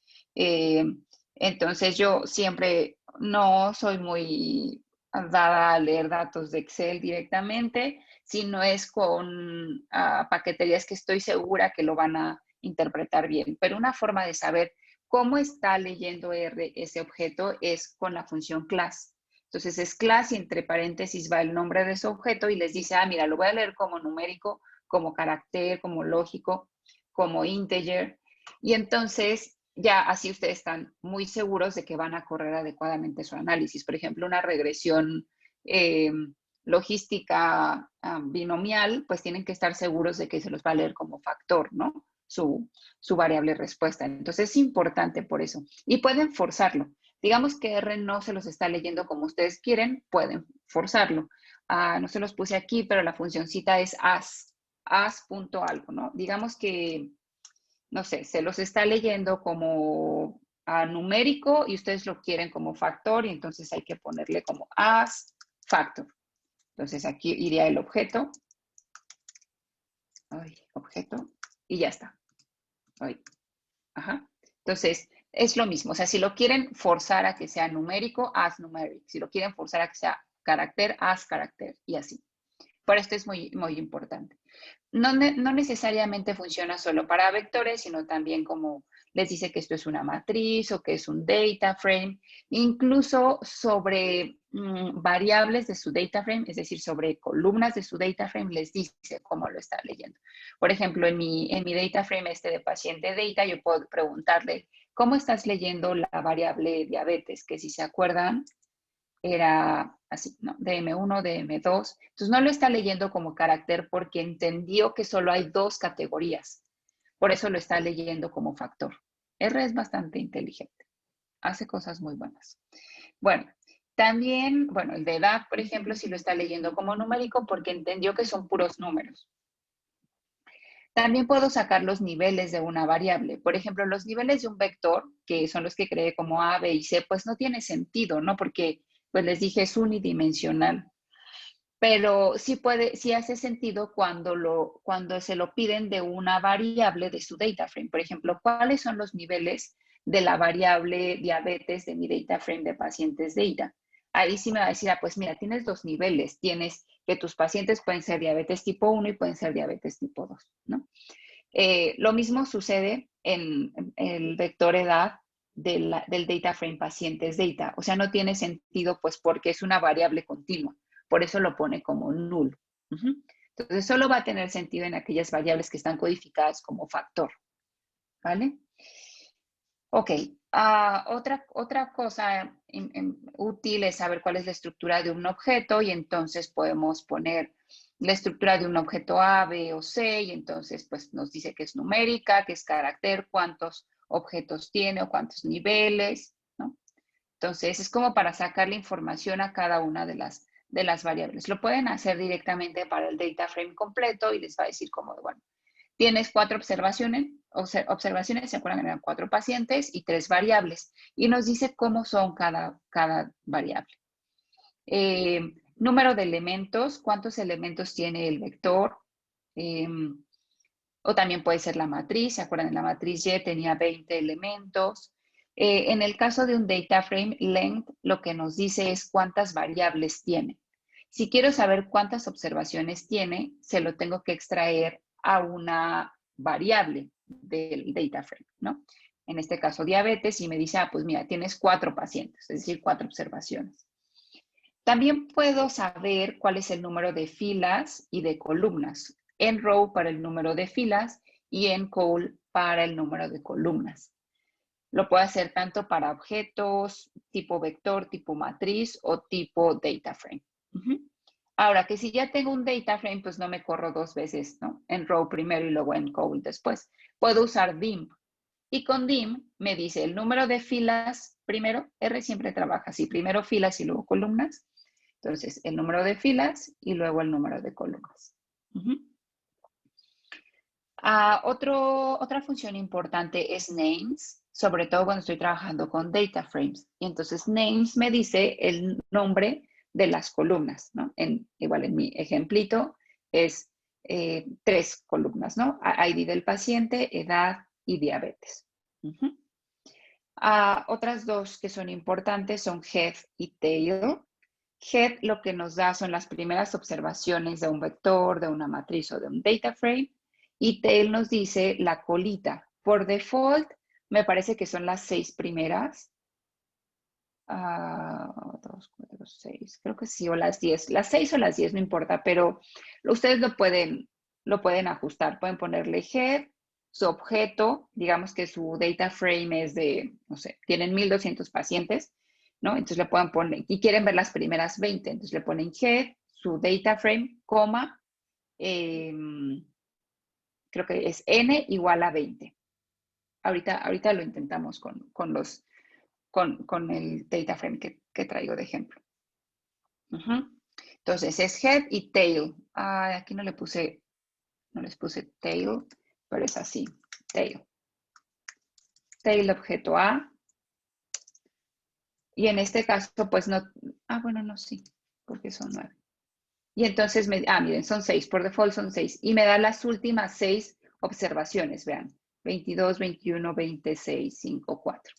Speaker 1: Entonces, yo siempre no soy muy dada a leer datos de Excel directamente, si no es con paqueterías que estoy segura que lo van a interpretar bien. Pero una forma de saber cómo está leyendo R ese objeto es con la función class. Entonces es class y entre paréntesis va el nombre de su objeto y les dice, ah, mira, lo voy a leer como numérico, como carácter, como lógico, como integer. Y entonces ya así ustedes están muy seguros de que van a correr adecuadamente su análisis. Por ejemplo, una regresión logística binomial, pues tienen que estar seguros de que se los va a leer como factor, ¿no? Su variable respuesta. Entonces es importante por eso. Y pueden forzarlo. Digamos que R no se los está leyendo como ustedes quieren, pueden forzarlo. No se los puse aquí, pero la funcioncita es as punto algo, ¿no? Digamos que, no sé, se los está leyendo como numérico y ustedes lo quieren como factor y entonces hay que ponerle como as factor. Entonces aquí iría el objeto. Objeto. Y ya está. Ajá. Entonces, es lo mismo. O sea, si lo quieren forzar a que sea numérico, as numeric. Si lo quieren forzar a que sea carácter, as carácter. Y así. Por esto es muy, muy importante. No necesariamente funciona solo para vectores, sino también como les dice que esto es una matriz o que es un data frame, incluso sobre variables de su data frame, es decir, sobre columnas de su data frame, les dice cómo lo está leyendo. Por ejemplo, en mi data frame de paciente data, yo puedo preguntarle, ¿cómo estás leyendo la variable diabetes? Que si se acuerdan, era así, ¿no? DM1, DM2. Entonces no lo está leyendo como carácter porque entendió que solo hay dos categorías. Por eso lo está leyendo como factor. R es bastante inteligente. Hace cosas muy buenas. Bueno, también, bueno, el de edad, por ejemplo, sí lo está leyendo como numérico porque entendió que son puros números. También puedo sacar los niveles de una variable. Por ejemplo, los niveles de un vector, que son los que creé como A, B y C, pues no tiene sentido, ¿no? Porque, pues les dije, es unidimensional. Pero sí hace sentido cuando se lo piden de una variable de su data frame. Por ejemplo, ¿cuáles son los niveles de la variable diabetes de mi data frame de pacientes data? Ahí sí me va a decir, pues mira, tienes dos niveles. Tienes que tus pacientes pueden ser diabetes tipo 1 y pueden ser diabetes tipo 2, ¿no? Lo mismo sucede en el vector edad del data frame pacientes data. O sea, no tiene sentido, pues, porque es una variable continua. Por eso lo pone como nulo. Entonces, solo va a tener sentido en aquellas variables que están codificadas como factor. ¿Vale? Ok. Otra cosa útil es saber cuál es la estructura de un objeto y entonces podemos poner la estructura de un objeto A, B o C y entonces pues nos dice que es numérica, que es carácter, cuántos objetos tiene o cuántos niveles, ¿no? Entonces es como para sacar la información a cada una de las variables. Lo pueden hacer directamente para el data frame completo y les va a decir como, bueno, tienes 4 observaciones, ¿se acuerdan? Eran 4 pacientes y 3 variables. Y nos dice cómo son cada variable. Número de elementos, cuántos elementos tiene el vector. O también puede ser la matriz, ¿se acuerdan? La matriz Y tenía 20 elementos. En el caso de un data frame, length lo que nos dice es cuántas variables tiene. Si quiero saber cuántas observaciones tiene, se lo tengo que extraer a una variable del data frame, ¿no? En este caso, diabetes, y me dice, pues mira, tienes 4 pacientes, es decir, 4 observaciones. También puedo saber cuál es el número de filas y de columnas. En row para el número de filas y en col para el número de columnas. Lo puedo hacer tanto para objetos, tipo vector, tipo matriz o tipo data frame. Ahora, que si ya tengo un data frame, pues no me corro 2 veces, ¿no? En row primero y luego en col después. Puedo usar dim. Y con dim me dice el número de filas primero. R siempre trabaja así, primero filas y luego columnas. Entonces, el número de filas y luego el número de columnas. Otra función importante es names, sobre todo cuando estoy trabajando con data frames. Y entonces names me dice el nombre de las columnas, ¿no? Igual en mi ejemplito es 3 columnas, ¿no? ID del paciente, edad y diabetes. Otras 2 que son importantes son head y tail. Head lo que nos da son las primeras observaciones de un vector, de una matriz o de un data frame. Y tail nos dice la colita. Por default, me parece que son las 6 primeras. 2, 4, 6, creo que sí, o las 10. Las 6 o las 10, no importa, pero ustedes lo pueden ajustar. Pueden ponerle head, su objeto, digamos que su data frame es de, no sé, tienen 1200 pacientes, ¿no? Entonces le pueden poner, y quieren ver las primeras 20, entonces le ponen head, su data frame, coma, creo que es n igual a 20. Ahorita lo intentamos con el data frame que traigo de ejemplo. Entonces es head y tail. Aquí no les puse tail, pero es así, tail. Tail objeto A. Y en este caso, pues no, bueno, no, sí, porque son 9. Y entonces, miren, son 6, por default son 6. Y me da las últimas 6 observaciones, vean. 22, 21, 26, 5, 4.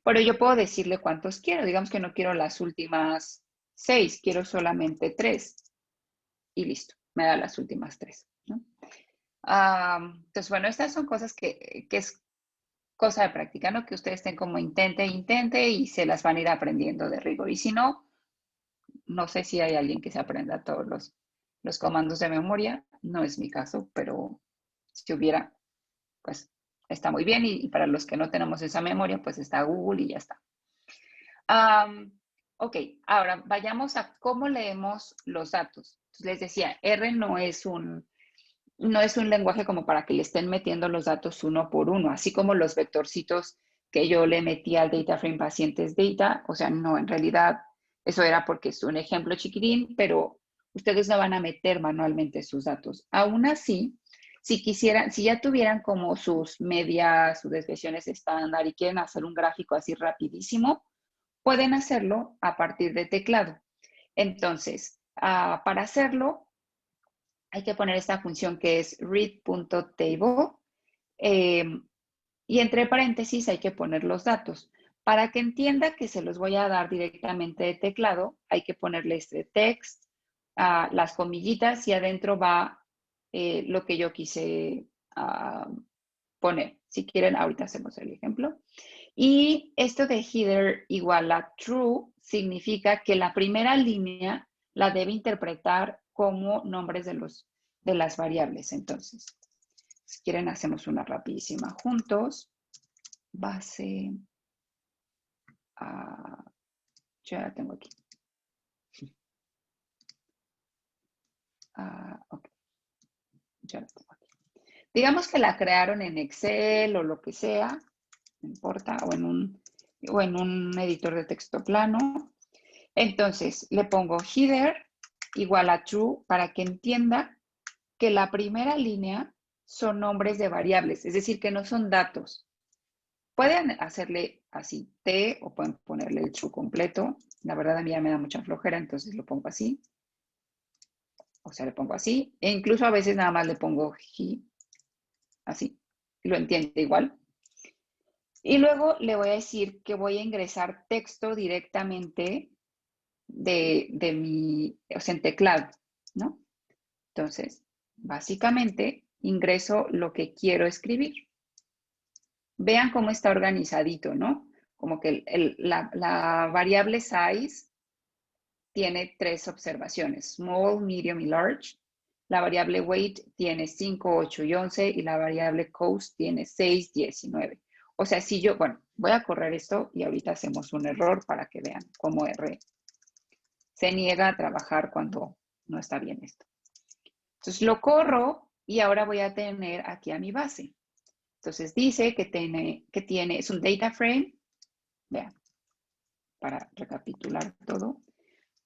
Speaker 1: Pero yo puedo decirle cuántos quiero. Digamos que no quiero las últimas 6, quiero solamente 3. Y listo, me da las últimas 3. ¿No? Entonces, bueno, estas son cosas que es cosa de práctica, ¿no? Que ustedes estén como intente y se las van a ir aprendiendo de rigor. Y si no, no sé si hay alguien que se aprenda todos los comandos de memoria. No es mi caso, pero si hubiera, pues está muy bien. Y para los que no tenemos esa memoria, pues está Google y ya está. Ok, ahora vayamos a cómo leemos los datos. Entonces, les decía, R no es un lenguaje como para que le estén metiendo los datos uno por uno, así como los vectorcitos que yo le metí al data frame pacientes data, o sea, no, en realidad eso era porque es un ejemplo chiquitín, pero ustedes no van a meter manualmente sus datos. Aún así, si ya tuvieran como sus medias, sus desviaciones estándar y quieren hacer un gráfico así rapidísimo, pueden hacerlo a partir de teclado. Entonces, para hacerlo, hay que poner esta función que es read.table y entre paréntesis hay que poner los datos. Para que entienda que se los voy a dar directamente de teclado, hay que ponerle este text, las comillitas y adentro va lo que yo quise poner. Si quieren, ahorita hacemos el ejemplo. Y esto de header igual a true significa que la primera línea la debe interpretar como nombres de las variables. Entonces, si quieren, hacemos una rapidísima juntos. Base. Ya la tengo aquí. Ok. Ya la tengo aquí. Digamos que la crearon en Excel o lo que sea, no importa, o en un editor de texto plano. Entonces, le pongo header igual a true para que entienda que la primera línea son nombres de variables, es decir, que no son datos. Pueden hacerle así T o pueden ponerle el true completo. La verdad a mí ya me da mucha flojera, entonces lo pongo así. O sea, le pongo así. E incluso a veces nada más le pongo he, así. Y lo entiende igual. Y luego le voy a decir que voy a ingresar texto directamente de mi, o sea, en teclado, ¿no? Entonces, básicamente, ingreso lo que quiero escribir. Vean cómo está organizadito, ¿no? Como que la variable size tiene 3 observaciones, small, medium y large. La variable weight tiene 5, 8 y 11 y la variable cost tiene 6, 10 y 9. O sea, si yo, bueno, voy a correr esto y ahorita hacemos un error para que vean cómo R se niega a trabajar cuando no está bien esto. Entonces lo corro y ahora voy a tener aquí a mi base. Entonces dice que tiene, es un data frame, vean, para recapitular todo,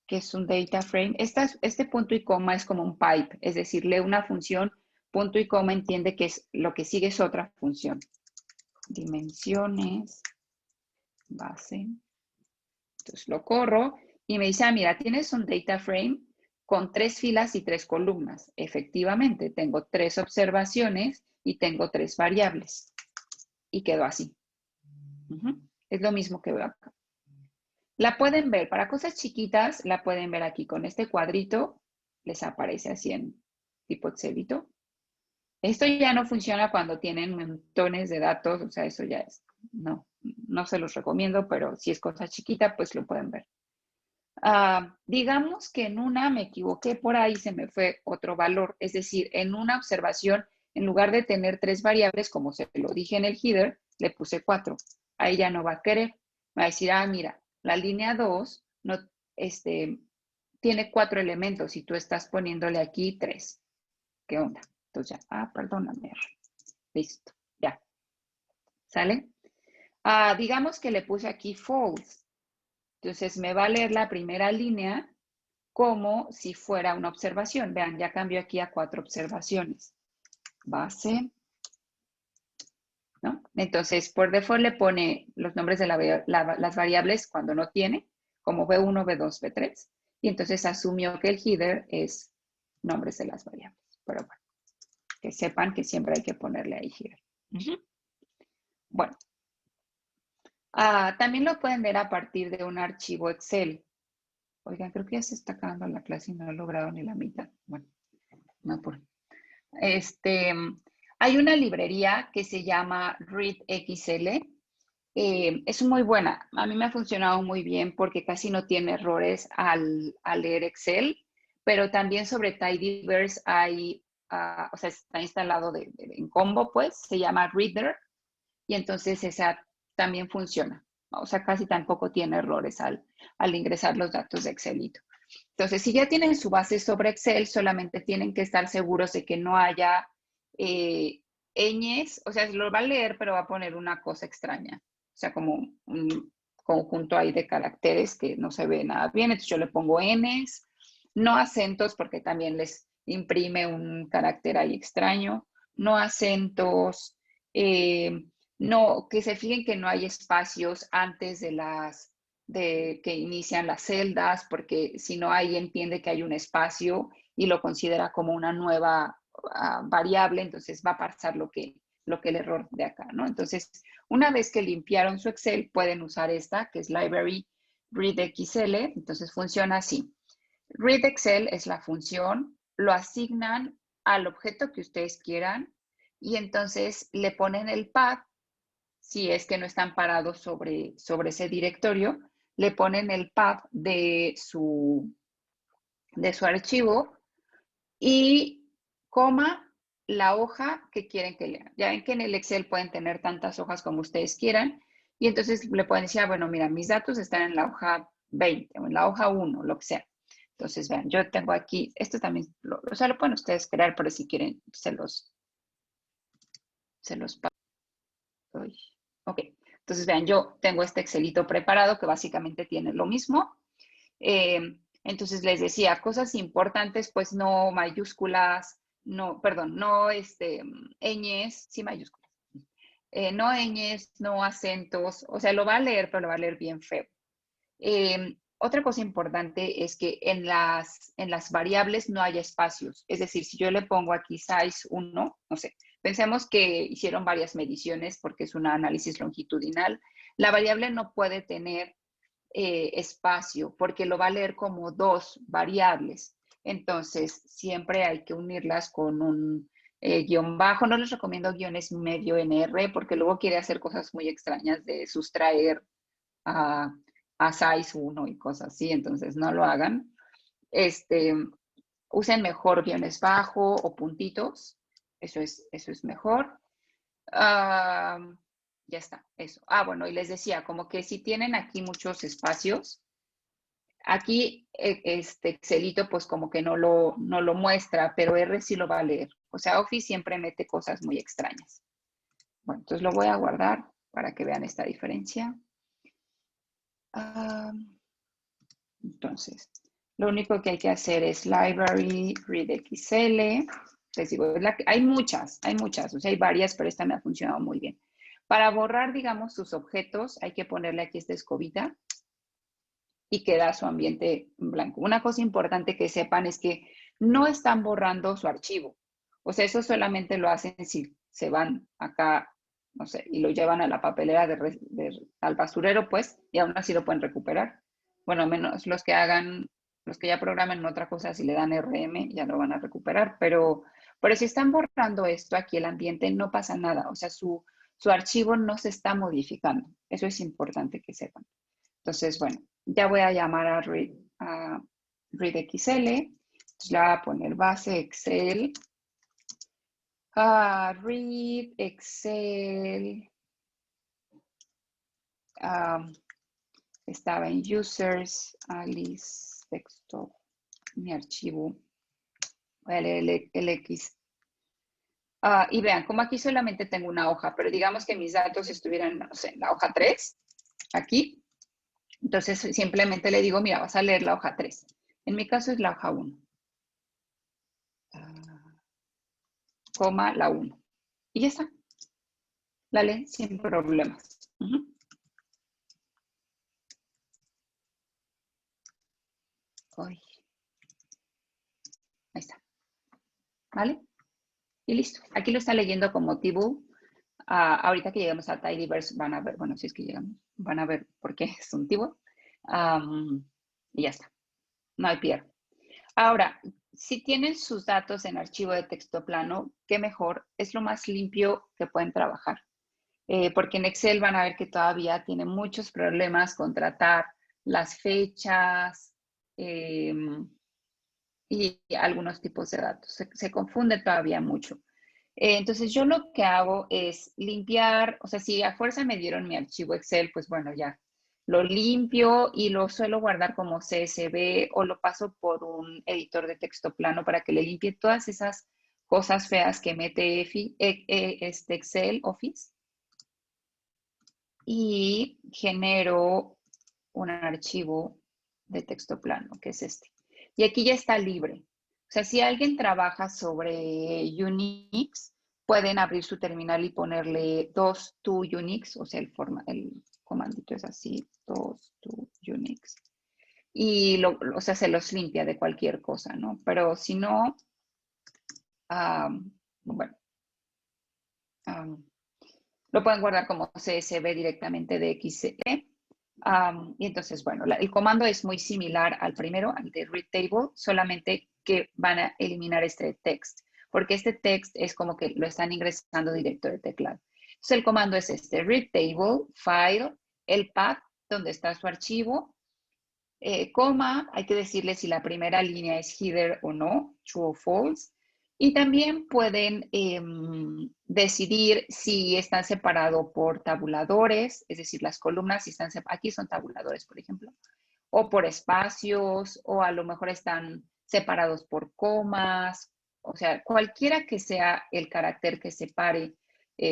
Speaker 1: que es un data frame. Este punto y coma es como un pipe, es decir, lee una función, punto y coma entiende que es, lo que sigue es otra función. Dimensiones, base. Entonces lo corro y me dice, mira, tienes un data frame con 3 filas y 3 columnas. Efectivamente, tengo 3 observaciones y tengo 3 variables. Y quedó así. Es lo mismo que veo acá. La pueden ver, para cosas chiquitas, la pueden ver aquí con este cuadrito. Les aparece así en tipo Excelito. Esto ya no funciona cuando tienen montones de datos, o sea, eso ya es, no no se los recomiendo, pero si es cosa chiquita, pues lo pueden ver. Digamos que en una me equivoqué por ahí, se me fue otro valor. Es decir, en una observación, en lugar de tener 3 variables, como se lo dije en el header, le puse 4. Ahí ya no va a querer. Va a decir, mira, la línea 2 no, tiene 4 elementos y tú estás poniéndole aquí 3. ¿Qué onda? Entonces ya, perdóname. Listo, ya. ¿Sale? Digamos que le puse aquí false. Entonces me va a leer la primera línea como si fuera una observación. Vean, ya cambió aquí a 4 observaciones. Base, ¿no? Entonces, por default le pone los nombres de las variables cuando no tiene, como B1, B2, B3. Y entonces asumió que el header es nombres de las variables. Pero bueno, que sepan que siempre hay que ponerle ahí header. Bueno. También lo pueden ver a partir de un archivo Excel. Oigan, creo que ya se está acabando la clase y no he logrado ni la mitad. Bueno, no apuro. Hay una librería que se llama ReadXL. Es muy buena. A mí me ha funcionado muy bien porque casi no tiene errores al leer Excel, pero también sobre Tidyverse hay, o sea, está instalado en combo, pues, se llama Reader, y entonces esa también funciona. O sea, casi tampoco tiene errores al ingresar los datos de Excelito. Entonces, si ya tienen su base sobre Excel, solamente tienen que estar seguros de que no haya ñes, o sea, lo va a leer, pero va a poner una cosa extraña. O sea, como un conjunto ahí de caracteres que no se ve nada bien. Entonces yo le pongo n's, no acentos porque también les imprime un carácter ahí extraño, no acentos, no, que se fijen que no hay espacios antes de que inician las celdas, porque si no, ahí entiende que hay un espacio y lo considera como una nueva variable, entonces va a pasar lo que el error de acá, ¿no? Entonces, una vez que limpiaron su Excel, pueden usar esta, que es Library ReadXL. Entonces, funciona así. ReadXL es la función, lo asignan al objeto que ustedes quieran y entonces le ponen el path, si es que no están parados sobre ese directorio, le ponen el path de su archivo y coma la hoja que quieren que lean. Ya ven que en el Excel pueden tener tantas hojas como ustedes quieran y entonces le pueden decir, bueno, mira, mis datos están en la hoja 20 o en la hoja 1, lo que sea. Entonces, vean, yo tengo aquí, esto también, o sea, lo pueden ustedes crear, pero si quieren, se los paso. Ok, entonces vean, yo tengo este Excelito preparado que básicamente tiene lo mismo. Entonces les decía, cosas importantes, pues no mayúsculas, no, perdón, no ñes, sí mayúsculas. No ñes, no acentos, o sea, lo va a leer, pero lo va a leer bien feo. Otra cosa importante es que en las variables no haya espacios. Es decir, si yo le pongo aquí size 1, no sé, pensemos que hicieron varias mediciones porque es un análisis longitudinal. La variable no puede tener espacio porque lo va a leer como 2 variables. Entonces, siempre hay que unirlas con un guión bajo. No les recomiendo guiones medio NR porque luego quiere hacer cosas muy extrañas de sustraer a size 1 y cosas así. Entonces, no lo hagan. Usen mejor guiones bajo o puntitos. Eso es mejor. Ya está, eso. Bueno, y les decía, como que si tienen aquí muchos espacios, aquí Excelito pues como que no lo muestra, pero R sí lo va a leer. O sea, Office siempre mete cosas muy extrañas. Bueno, entonces lo voy a guardar para que vean esta diferencia. Entonces, lo único que hay que hacer es Library ReadXL. Les digo, hay muchas, o sea, hay varias, pero esta me ha funcionado muy bien. Para borrar, digamos, sus objetos, hay que ponerle aquí esta escobita y queda su ambiente en blanco. Una cosa importante que sepan es que no están borrando su archivo. O sea, eso solamente lo hacen si se van acá, no sé, y lo llevan a la papelera al basurero, pues, y aún así lo pueden recuperar. Bueno, menos los que ya programen otra cosa, si le dan RM, ya lo van a recuperar. Pero si están borrando esto aquí, el ambiente, no pasa nada. O sea, su su archivo no se está modificando. Eso es importante que sepan. Entonces, bueno, ya voy a llamar a readXL. Entonces, le voy a poner base Excel. Read Excel. Estaba en users, Alice, desktop, mi archivo. Voy a leer el X. Y vean, como aquí solamente tengo una hoja, pero digamos que mis datos estuvieran, no sé, en la hoja 3, aquí. Entonces, simplemente le digo, mira, vas a leer la hoja 3. En mi caso es la hoja 1. Coma la 1. Y ya está. La lee sin problemas. Ahí está. ¿Vale? Y listo. Aquí lo está leyendo como Tibble. Ahorita que lleguemos a Tidyverse van a ver, bueno, si es que llegamos, van a ver por qué es un Tibble. Y ya está. No hay pierde. Ahora, si tienen sus datos en archivo de texto plano, qué mejor, es lo más limpio que pueden trabajar. Porque en Excel van a ver que todavía tiene muchos problemas con tratar las fechas y algunos tipos de datos. Se confunde todavía mucho. Entonces, yo lo que hago es limpiar, o sea, si a fuerza me dieron mi archivo Excel, pues bueno, ya lo limpio y lo suelo guardar como CSV o lo paso por un editor de texto plano para que le limpie todas esas cosas feas que mete Excel Office. Y genero un archivo de texto plano, que es este. Y aquí ya está libre. O sea, si alguien trabaja sobre Unix, pueden abrir su terminal y ponerle dos to Unix, o sea, el comandito es así, dos to Unix. Y, o sea, se los limpia de cualquier cosa, ¿no? Pero si no, bueno, lo pueden guardar como CSV directamente de XE. Y entonces, bueno, el comando es muy similar al primero, al de read table, solamente que van a eliminar este text, porque este text es como que lo están ingresando directo de teclado. Entonces, el comando es este, read table, file, el path, donde está su archivo, coma, hay que decirle si la primera línea es header o no, true o false. Y también pueden decidir si están separados por tabuladores, es decir, las columnas, si están aquí son tabuladores, por ejemplo, o por espacios, o a lo mejor están separados por comas, o sea, cualquiera que sea el carácter que separe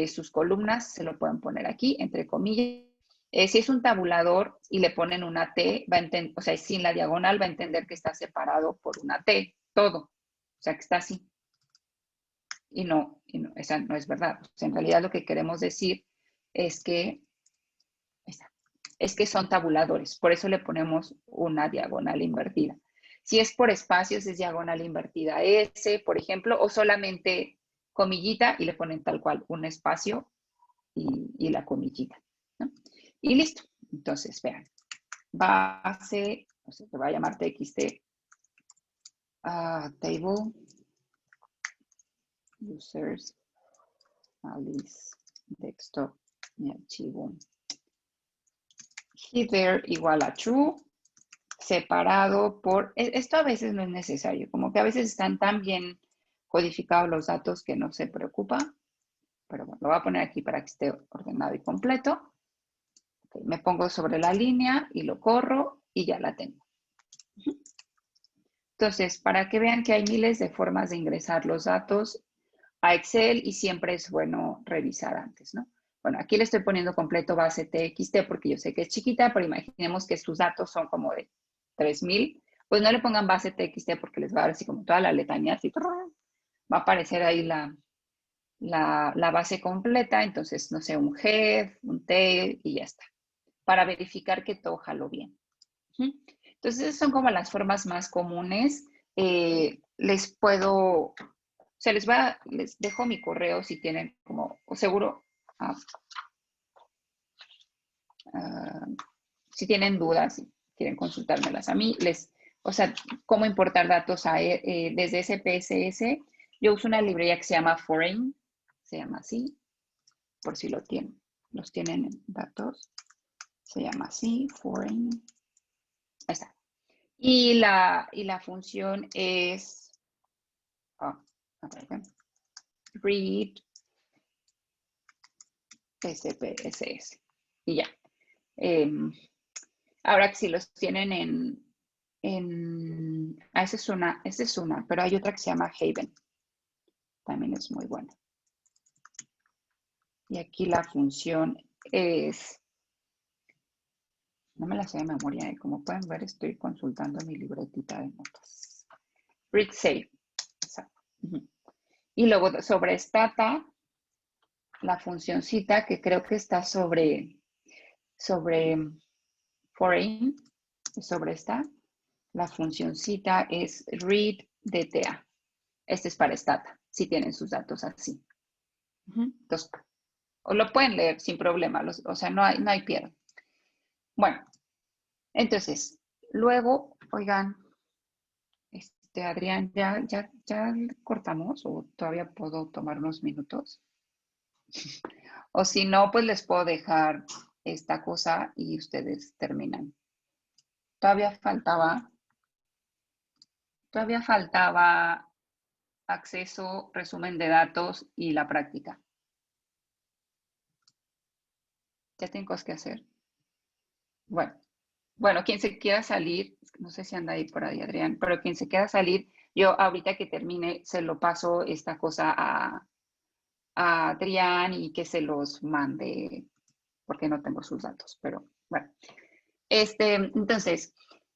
Speaker 1: sus columnas, se lo pueden poner aquí, entre comillas. Si es un tabulador y le ponen una T, va a entender, o sea, sin la diagonal va a entender que está separado por una T, todo, o sea, que está así. Y no, esa no es verdad. O sea, en realidad lo que queremos decir es que son tabuladores, por eso le ponemos una diagonal invertida. Si es por espacios, es diagonal invertida S, por ejemplo, o solamente comillita y le ponen tal cual un espacio y la comillita, ¿no? Y listo. Entonces, vean, base, o sea, te va a llamar txt, table, users, Alice, desktop, mi archivo. Header igual a true, separado por, esto a veces no es necesario, como que a veces están tan bien codificados los datos que no se preocupa, pero bueno, lo voy a poner aquí para que esté ordenado y completo. Okay, me pongo sobre la línea y lo corro y ya la tengo. Entonces, para que vean que hay miles de formas de ingresar los datos a Excel y siempre es bueno revisar antes, ¿no? Bueno, aquí le estoy poniendo completo base TXT porque yo sé que es chiquita, pero imaginemos que sus datos son como de 3000, pues no le pongan base TXT porque les va a dar así como toda la letanía, así, va a aparecer ahí la base completa, entonces, no sé, un head, un tail y ya está, para verificar que todo jaló bien. Entonces, esas son como las formas más comunes. Les dejo mi correo si tienen como, o seguro, si tienen dudas, si quieren consultármelas a mí, o sea, cómo importar datos desde SPSS. Yo uso una librería que se llama Foreign, se llama así. por si los tienen en datos. Se llama así, foreign. Ahí está. Y la función es read SPSS. Y ya. Ahora que si los tienen esa es una, pero hay otra que se llama Haven. También es muy buena. Y aquí la función es, no me la sé de memoria, como pueden ver estoy consultando mi libretita de notas. Read save. Y luego sobre stata, la funcioncita que creo que está sobre foreign, sobre esta, la funcioncita es read DTA. Este es para stata, si tienen sus datos así. Entonces, o lo pueden leer sin problema, o sea, no hay pierde. Bueno, entonces, luego, oigan, Adrián, ¿ya cortamos o todavía puedo tomar unos minutos? O si no, pues les puedo dejar esta cosa y ustedes terminan. Todavía faltaba acceso, resumen de datos y la práctica. ¿Ya tienen cosas que hacer? Bueno, quien se quiera salir, no sé si anda ahí por ahí, Adrián, pero quien se quiera salir, yo ahorita que termine se lo paso esta cosa a Adrián y que se los mande, porque no tengo sus datos, pero bueno. Entonces,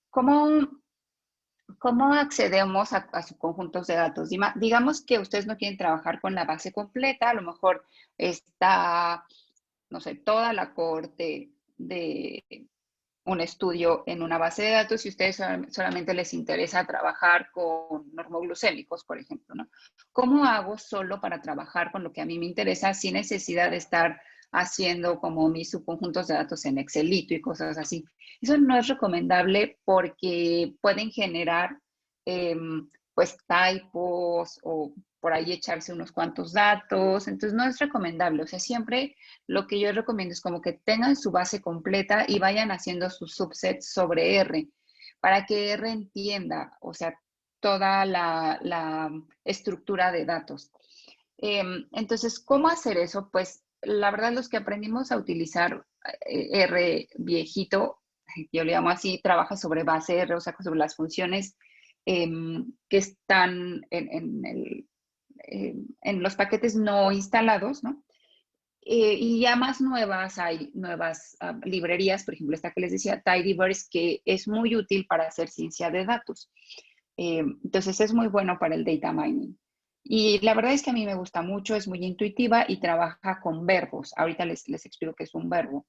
Speaker 1: ¿cómo accedemos a sus conjuntos de datos? Digamos que ustedes no quieren trabajar con la base completa, a lo mejor está, no sé, toda la corte de un estudio en una base de datos y a ustedes solamente les interesa trabajar con normoglucémicos, por ejemplo, ¿no? ¿Cómo hago solo para trabajar con lo que a mí me interesa sin necesidad de estar haciendo como mis subconjuntos de datos en Excelito y cosas así? Eso no es recomendable porque pueden generar pues typos o por ahí echarse unos cuantos datos, entonces no es recomendable, o sea, siempre lo que yo recomiendo es como que tengan su base completa y vayan haciendo sus subsets sobre R, para que R entienda, o sea, toda la estructura de datos. Entonces, ¿cómo hacer eso? Pues la verdad los que aprendimos a utilizar R viejito, yo le llamo así, trabaja sobre base R, o sea, sobre las funciones que están en los paquetes no instalados, ¿no? Y ya más nuevas, hay nuevas librerías, por ejemplo, esta que les decía, Tidyverse, que es muy útil para hacer ciencia de datos. Entonces es muy bueno para el data mining. Y la verdad es que a mí me gusta mucho, es muy intuitiva y trabaja con verbos. Ahorita les explico qué es un verbo.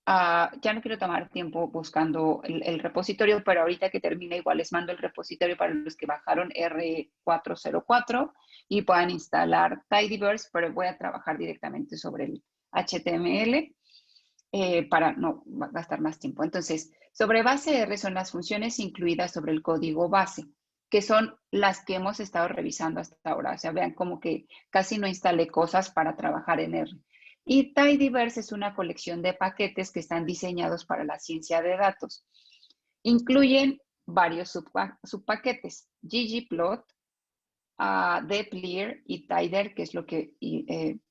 Speaker 1: Ya no quiero tomar tiempo buscando el repositorio, pero ahorita que termine igual les mando el repositorio para los que bajaron R404 y puedan instalar Tidyverse, pero voy a trabajar directamente sobre el HTML para no gastar más tiempo. Entonces, sobre base R son las funciones incluidas sobre el código base, que son las que hemos estado revisando hasta ahora. O sea, vean como que casi no instalé cosas para trabajar en R. Y Tidyverse es una colección de paquetes que están diseñados para la ciencia de datos. Incluyen varios subpaquetes, ggplot, dplyr y tidyr, que es lo que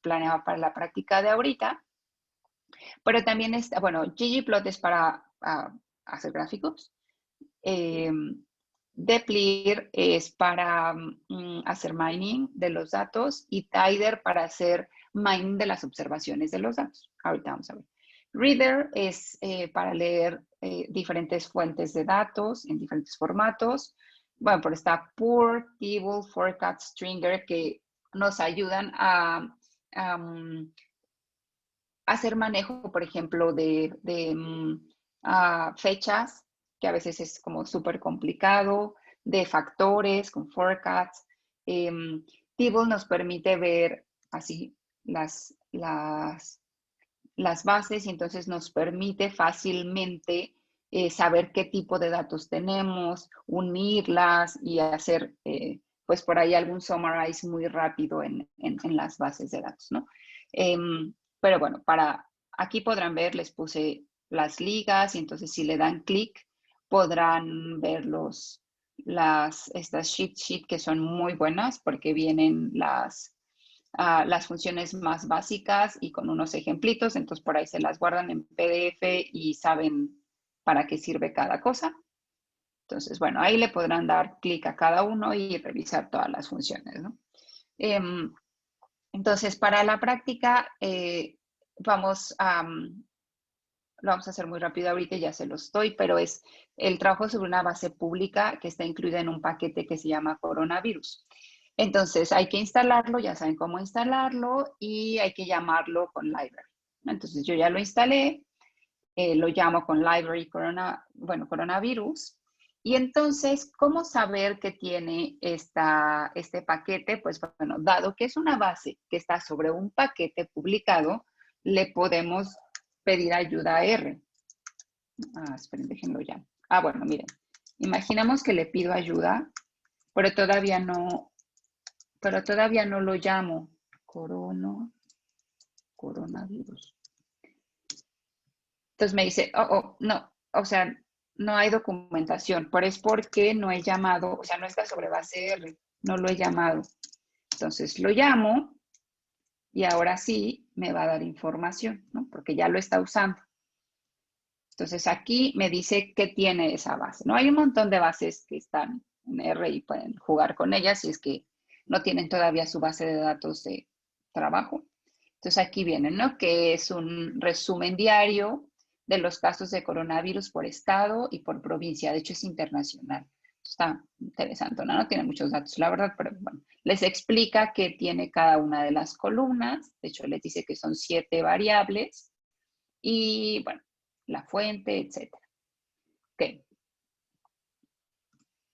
Speaker 1: planeaba para la práctica de ahorita. Pero también está, bueno, ggplot es para hacer gráficos. Dplyr es para hacer mining de los datos y tidyr para hacer mining de las observaciones de los datos. Ahorita vamos a ver. Reader es para leer diferentes fuentes de datos en diferentes formatos. Bueno, pero está Pur, Table, Forecast, Stringer, que nos ayudan a hacer manejo, por ejemplo, de fechas, que a veces es como súper complicado, de factores con forecasts. Table nos permite ver así las bases y entonces nos permite fácilmente saber qué tipo de datos tenemos, unirlas y hacer pues por ahí algún summarize muy rápido en las bases de datos, ¿no? Pero bueno, aquí podrán ver, les puse las ligas y entonces si le dan clic podrán ver estas cheat sheet que son muy buenas porque vienen las funciones más básicas y con unos ejemplitos, entonces por ahí se las guardan en PDF y saben para qué sirve cada cosa. Entonces, bueno, ahí le podrán dar clic a cada uno y revisar todas las funciones, ¿no? Entonces, para la práctica, lo vamos a hacer muy rápido ahorita, ya se los doy, pero es el trabajo sobre una base pública que está incluida en un paquete que se llama Coronavirus. Entonces, hay que instalarlo, ya saben cómo instalarlo, y hay que llamarlo con library. Entonces, yo ya lo instalé, lo llamo con library coronavirus. Y entonces, ¿cómo saber que tiene este paquete? Pues bueno, dado que es una base que está sobre un paquete publicado, le podemos pedir ayuda a R. Esperen, déjenlo ya. Bueno, miren. Imaginamos que le pido ayuda, pero todavía no lo llamo. Coronavirus. Entonces me dice, no, o sea, no hay documentación, pero es porque no he llamado, o sea, no está sobre base R, no lo he llamado. Entonces lo llamo y ahora sí me va a dar información, ¿no? Porque ya lo está usando. Entonces aquí me dice qué tiene esa base, ¿no? Hay un montón de bases que están en R y pueden jugar con ellas si es que no tienen todavía su base de datos de trabajo. Entonces aquí viene, ¿no? Que es un resumen diario de los casos de coronavirus por estado y por provincia. De hecho, es internacional. Está interesante, ¿no? No tiene muchos datos, la verdad, pero bueno. Les explica qué tiene cada una de las columnas. De hecho, les dice que son 7 variables. Y, bueno, la fuente, etcétera. Ok.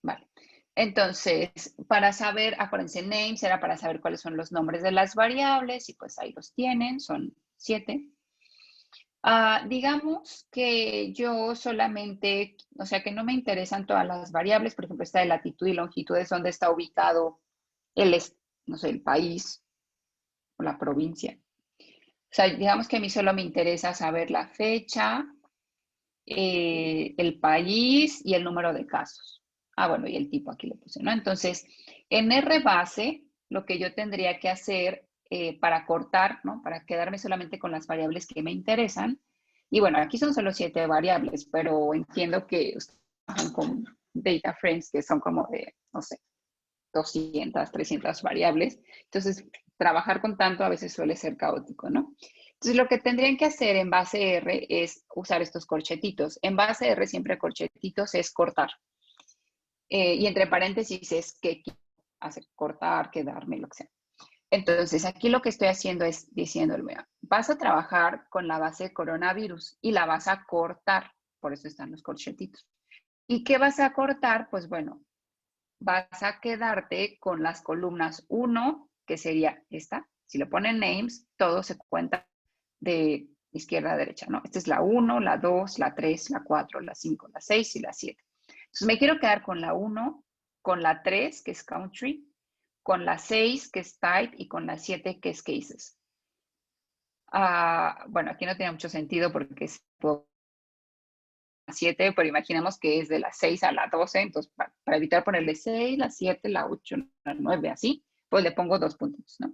Speaker 1: Vale. Entonces, para saber, acuérdense, names era para saber cuáles son los nombres de las variables y pues ahí los tienen, son 7. Digamos que yo solamente, o sea, que no me interesan todas las variables, por ejemplo, esta de latitud y longitud es donde está ubicado no sé, el país o la provincia. O sea, digamos que a mí solo me interesa saber la fecha, el país y el número de casos. Bueno, y el tipo aquí le puse, ¿no? Entonces, en RBase, lo que yo tendría que hacer para cortar, ¿no? Para quedarme solamente con las variables que me interesan. Y bueno, aquí son solo 7 variables, pero entiendo que trabajan con data frames que son como de, no sé, 200, 300 variables. Entonces, trabajar con tanto a veces suele ser caótico, ¿no? Entonces, lo que tendrían que hacer en base R es usar estos corchetitos. En base R siempre corchetitos es cortar. Y entre paréntesis es que hace cortar, quedarme, lo que sea. Entonces, aquí lo que estoy haciendo es diciéndole, vas a trabajar con la base de coronavirus y la vas a cortar. Por eso están los corchetitos. ¿Y qué vas a cortar? Pues bueno, vas a quedarte con las columnas 1, que sería esta. Si le ponen names, todo se cuenta de izquierda a derecha, ¿no? Esta es la 1, la 2, la 3, la 4, la 5, la 6 y la 7. Entonces me quiero quedar con la 1, con la 3, que es country, con la 6, que es type, y con la 7, que es cases. Bueno, aquí no tiene mucho sentido porque es 7, pero imaginemos que es de la 6 a la 12, entonces para evitar ponerle 6, la 7, la 8, la 9, así, pues le pongo 2 puntitos, ¿no?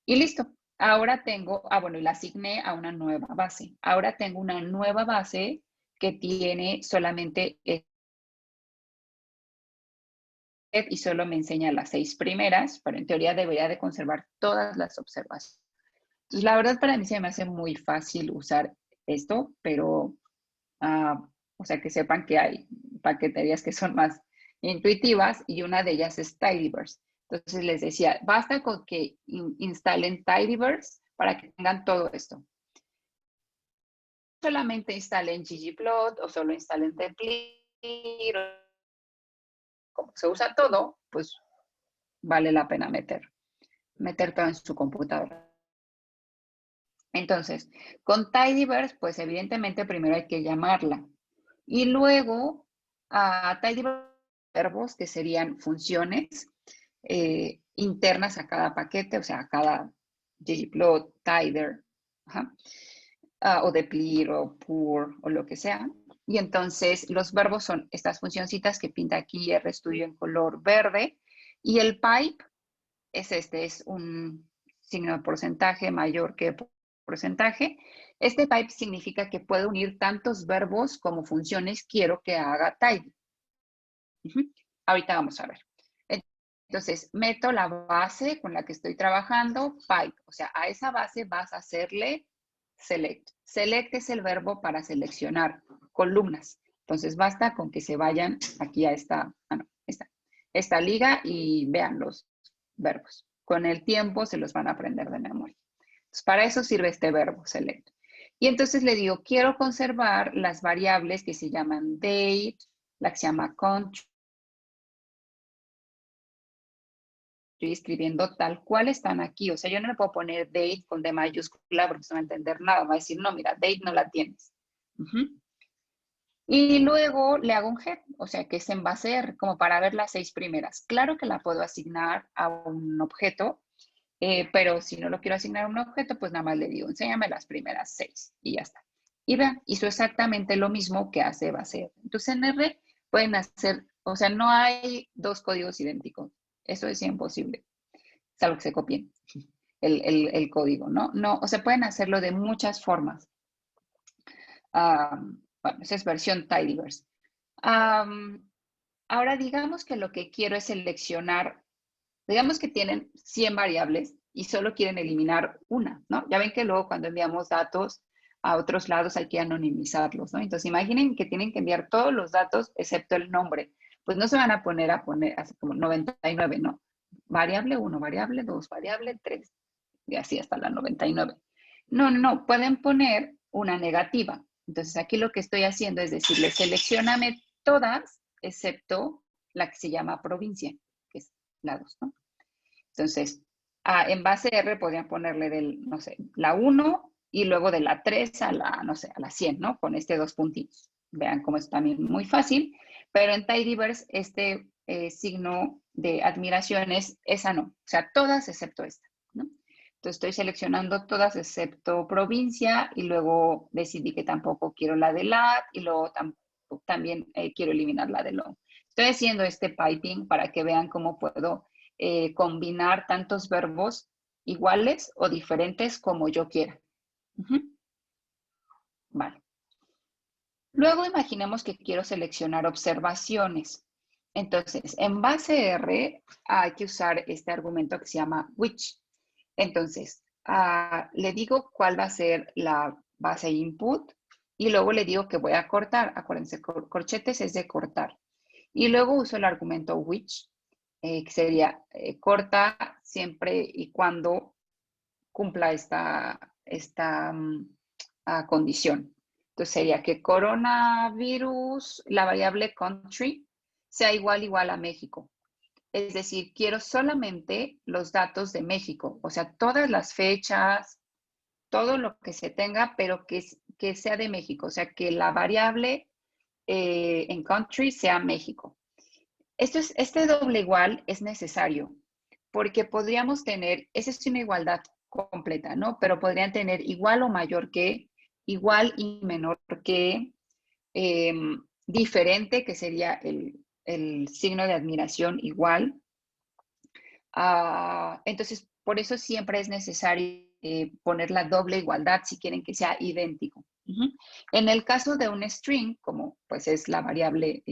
Speaker 1: Y listo. Ahora tengo, bueno, y la asigné a una nueva base. Ahora tengo una nueva base que tiene solamente y solo me enseña las 6 primeras, pero en teoría debería de conservar todas las observaciones. Entonces, la verdad para mí se me hace muy fácil usar esto, pero o sea, que sepan que hay paqueterías que son más intuitivas y una de ellas es Tidyverse. Entonces les decía, basta con que instalen Tidyverse para que tengan todo esto. Solamente instalen ggplot o solo instalen template. Como se usa todo, pues vale la pena meter todo en su computadora. Entonces, con Tidyverse, pues evidentemente primero hay que llamarla. Y luego a Tidyverse verbos, que serían funciones, internas a cada paquete, o sea, a cada ggplot, tidyr, o deplir o pour o lo que sea. Y entonces los verbos son estas funcioncitas que pinta aquí RStudio en color verde. Y el pipe es un signo de porcentaje mayor que porcentaje. Este pipe significa que puede unir tantos verbos como funciones quiero que haga tidy. Ahorita vamos a ver. Entonces, meto la base con la que estoy trabajando, pipe. O sea, a esa base vas a hacerle select. Select es el verbo para seleccionar columnas. Entonces, basta con que se vayan aquí a esta liga y vean los verbos. Con el tiempo se los van a aprender de memoria. Entonces, para eso sirve este verbo, select. Y entonces le digo, quiero conservar las variables que se llaman date, la que se llama country. Estoy escribiendo tal cual están aquí. O sea, yo no le puedo poner date con D mayúscula porque no va a entender nada. Va a decir, no, mira, date no la tienes. Y luego le hago un head, o sea, que es en base R, como para ver las 6 primeras. Claro que la puedo asignar a un objeto, pero si no lo quiero asignar a un objeto, pues nada más le digo, enséñame las primeras 6 y ya está. Y vean, hizo exactamente lo mismo que hace base R. Entonces en R pueden hacer, o sea, no hay 2 códigos idénticos. Eso es imposible, salvo que se copien el código, ¿no? No, o sea, pueden hacerlo de muchas formas. Bueno, esa es versión tidyverse. Ahora digamos que lo que quiero es seleccionar, digamos que tienen 100 variables y solo quieren eliminar una, ¿no? Ya ven que luego cuando enviamos datos a otros lados hay que anonimizarlos, ¿no? Entonces imaginen que tienen que enviar todos los datos excepto el nombre. Pues no se van a poner así como 99, ¿no? Variable 1, variable 2, variable 3, y así hasta la 99. No, pueden poner una negativa. Entonces aquí lo que estoy haciendo es decirle, seleccióname todas excepto la que se llama provincia, que es la 2, ¿no? Entonces, en base R podrían ponerle no sé, la 1 y luego de la 3 a la, no sé, a la 100, ¿no? Con este 2 puntitos. Vean cómo es también muy fácil, pero en tidyverse este signo de admiración es esa no, o sea, todas excepto esta, ¿no? Entonces estoy seleccionando todas excepto provincia y luego decidí que tampoco quiero la de lat y luego también quiero eliminar la de long. Estoy haciendo este piping para que vean cómo puedo combinar tantos verbos iguales o diferentes como yo quiera. Vale. Luego imaginemos que quiero seleccionar observaciones. Entonces, en base R hay que usar este argumento que se llama which. Entonces, le digo cuál va a ser la base input y luego le digo que voy a cortar. Acuérdense, corchetes es de cortar. Y luego uso el argumento which, que sería corta siempre y cuando cumpla esta condición. Entonces sería que coronavirus, la variable country, sea igual a México. Es decir, quiero solamente los datos de México, o sea, todas las fechas, todo lo que se tenga, pero que sea de México, o sea, que la variable en country sea México. Este doble igual es necesario porque podríamos tener, esa es una igualdad completa, ¿no? Pero podrían tener igual o mayor que, igual y menor que, diferente, que sería el signo de admiración igual. Entonces, por eso siempre es necesario poner la doble igualdad si quieren que sea idéntico. En el caso de un string, como pues es la variable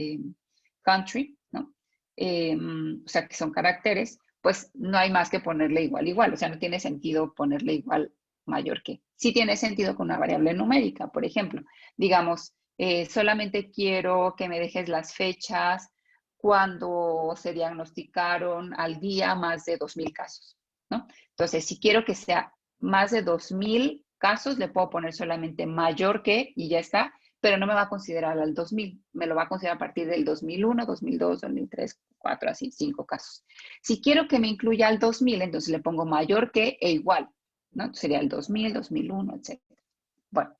Speaker 1: country, ¿no? O sea, que son caracteres, pues no hay más que ponerle igual. O sea, no tiene sentido ponerle igual mayor que. Sí tiene sentido con una variable numérica, por ejemplo. Digamos, solamente quiero que me dejes las fechas cuando se diagnosticaron al día más de 2,000 casos, ¿no? Entonces, si quiero que sea más de 2,000 casos, le puedo poner solamente mayor que y ya está, pero no me va a considerar al 2,000, me lo va a considerar a partir del 2001, 2002, 2003, 2004, así, 5 casos. Si quiero que me incluya al 2,000, entonces le pongo mayor que e igual, ¿no? Sería el 2000, 2001, etc. Bueno,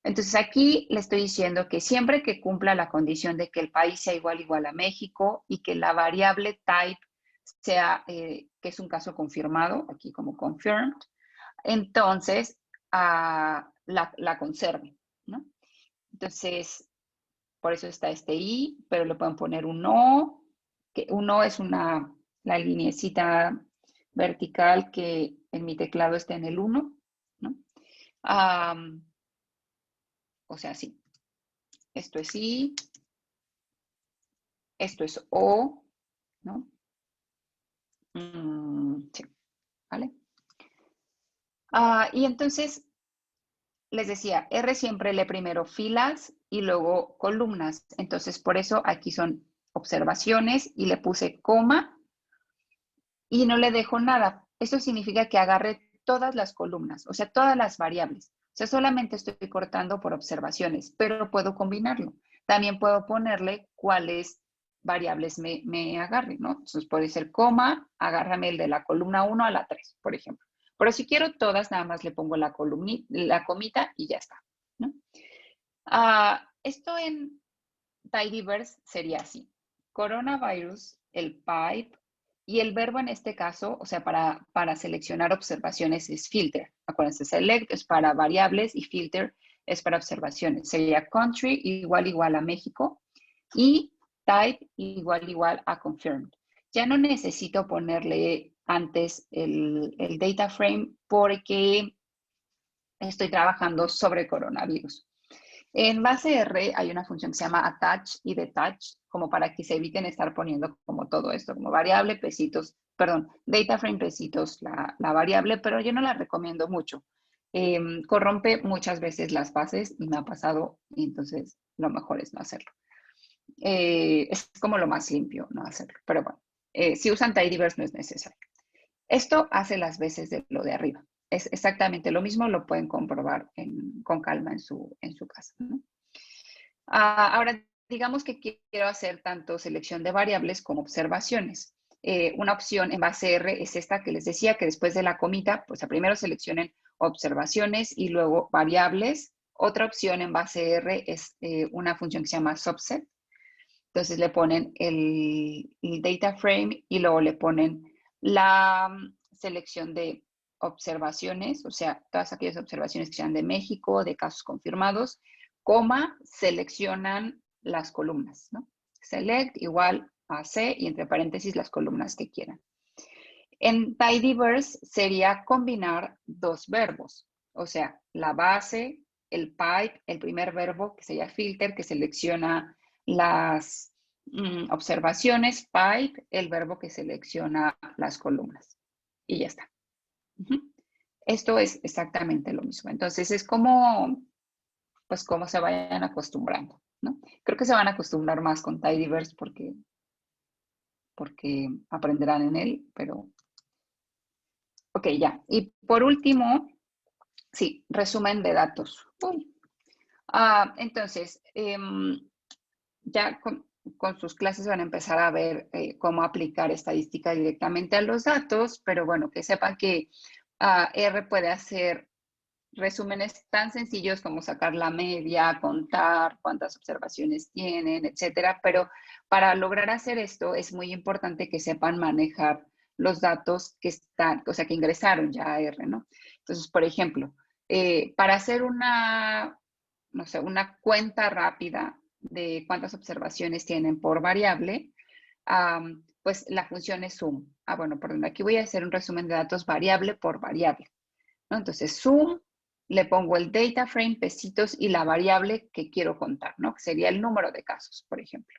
Speaker 1: entonces aquí le estoy diciendo que siempre que cumpla la condición de que el país sea igual a México y que la variable type sea que es un caso confirmado, aquí como confirmed, entonces la conserve, ¿no? Entonces, por eso está este I, pero le pueden poner un O, que un O es la lineecita vertical que en mi teclado está en el 1, ¿no? O sea, sí. Esto es I, esto es O, ¿no? Sí, ¿vale? Y entonces, les decía, R siempre lee primero filas y luego columnas. Entonces, por eso aquí son observaciones y le puse coma y no le dejo nada. Esto significa que agarre todas las columnas, o sea, todas las variables. O sea, solamente estoy cortando por observaciones, pero puedo combinarlo. También puedo ponerle cuáles variables me agarren, ¿no? Entonces puede ser coma, agárrame el de la columna 1 a la 3, por ejemplo. Pero si quiero todas, nada más le pongo la comita y ya está, ¿no? Esto en Tidyverse sería así. Coronavirus, el pipe, y el verbo en este caso, o sea, para seleccionar observaciones es filter. Acuérdense, select es para variables y filter es para observaciones. Sería country igual a México y type igual a confirmed. Ya no necesito ponerle antes el data frame porque estoy trabajando sobre coronavirus. En base R hay una función que se llama attach y detach, como para que se eviten estar poniendo como todo esto, como variable, pesitos, perdón, data frame, pesitos, la variable, pero yo no la recomiendo mucho. Corrompe muchas veces las bases y me ha pasado, y entonces lo mejor es no hacerlo. Es como lo más limpio no hacerlo, pero bueno, si usan tidyverse no es necesario. Esto hace las veces de lo de arriba. Es exactamente lo mismo, lo pueden comprobar con calma en su casa, ¿no? Ahora, digamos que quiero hacer tanto selección de variables como observaciones. Una opción en base R es esta que les decía, que después de la comita, pues primero seleccionen observaciones y luego variables. Otra opción en base R es una función que se llama subset. Entonces le ponen el data frame y luego le ponen la selección de observaciones, o sea, todas aquellas observaciones que sean de México, de casos confirmados, coma, seleccionan las columnas, ¿no? Select igual a C y entre paréntesis las columnas que quieran. En Tidyverse sería combinar dos verbos, o sea, la base, el pipe, el primer verbo que sería filter, que selecciona las observaciones, pipe, el verbo que selecciona las columnas. Y ya está. Esto es exactamente lo mismo. Entonces es como, pues como se vayan acostumbrando, ¿no? Creo que se van a acostumbrar más con Tidyverse porque aprenderán en él, pero ok, ya. Y por último, sí, resumen de datos. Entonces, ya con sus clases van a empezar a ver cómo aplicar estadística directamente a los datos, pero bueno, que sepan que R puede hacer resúmenes tan sencillos como sacar la media, contar cuántas observaciones tienen, etcétera, pero para lograr hacer esto es muy importante que sepan manejar los datos que están, o sea, que ingresaron ya a R, ¿no? Entonces, por ejemplo, para hacer no sé, una cuenta rápida de cuántas observaciones tienen por variable, pues la función es sum. Bueno, perdón, aquí voy a hacer un resumen de datos variable por variable, ¿no? Entonces, sum, le pongo el data frame, pesitos y la variable que quiero contar, ¿no? Que sería el número de casos, por ejemplo.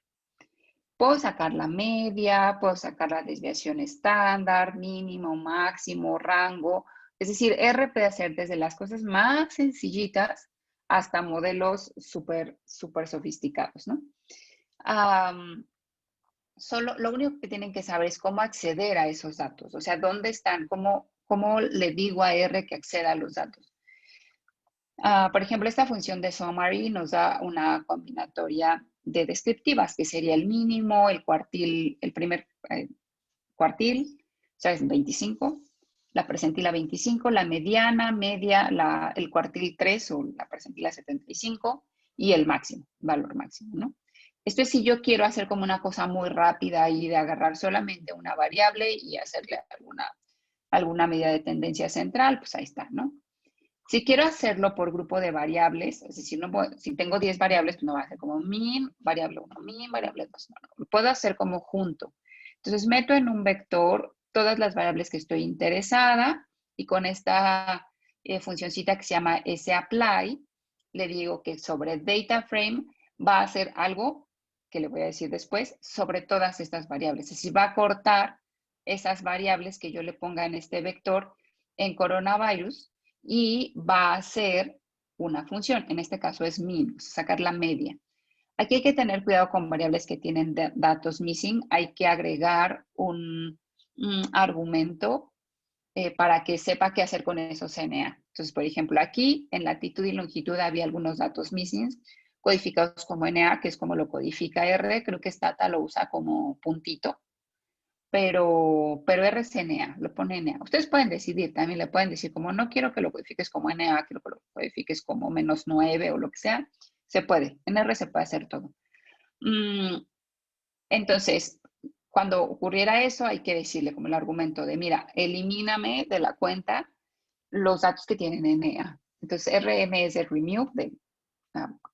Speaker 1: Puedo sacar la media, puedo sacar la desviación estándar, mínimo, máximo, rango. Es decir, R puede hacer desde las cosas más sencillitas hasta modelos súper sofisticados, ¿no? Solo lo único que tienen que saber es cómo acceder a esos datos, o sea, dónde están, cómo le digo a R que acceda a los datos. Por ejemplo, esta función de summary nos da una combinatoria de descriptivas, que sería el mínimo, el cuartil, el primer cuartil, o sea, es 25, la percentila 25, la mediana, media, el cuartil 3 o la percentila 75 y el máximo, valor máximo, ¿no? Esto es si yo quiero hacer como una cosa muy rápida y de agarrar solamente una variable y hacerle alguna medida de tendencia central, pues ahí está, ¿no? Si quiero hacerlo por grupo de variables, es decir, si tengo 10 variables, pues no va a ser como min, variable 1, min, variable 2. No, lo puedo hacer como junto. Entonces meto en un vector todas las variables que estoy interesada y con esta funcioncita que se llama sapply, le digo que sobre data frame va a hacer algo que le voy a decir después sobre todas estas variables. Es decir, va a cortar esas variables que yo le ponga en este vector en coronavirus y va a hacer una función. En este caso es min, sacar la media. Aquí hay que tener cuidado con variables que tienen datos missing. Hay que agregar un argumento para que sepa qué hacer con esos NA. Entonces, por ejemplo, aquí en latitud y longitud había algunos datos missing codificados como NA, que es como lo codifica R. Creo que Stata lo usa como puntito, pero R es NA, lo pone NA. Ustedes pueden decidir, también le pueden decir como no quiero que lo codifiques como NA, quiero que lo codifiques como -9 o lo que sea. Se puede, en R se puede hacer todo. Entonces, cuando ocurriera eso, hay que decirle como el argumento de, mira, elimíname de la cuenta los datos que tienen NA. Entonces, RM es de remove, de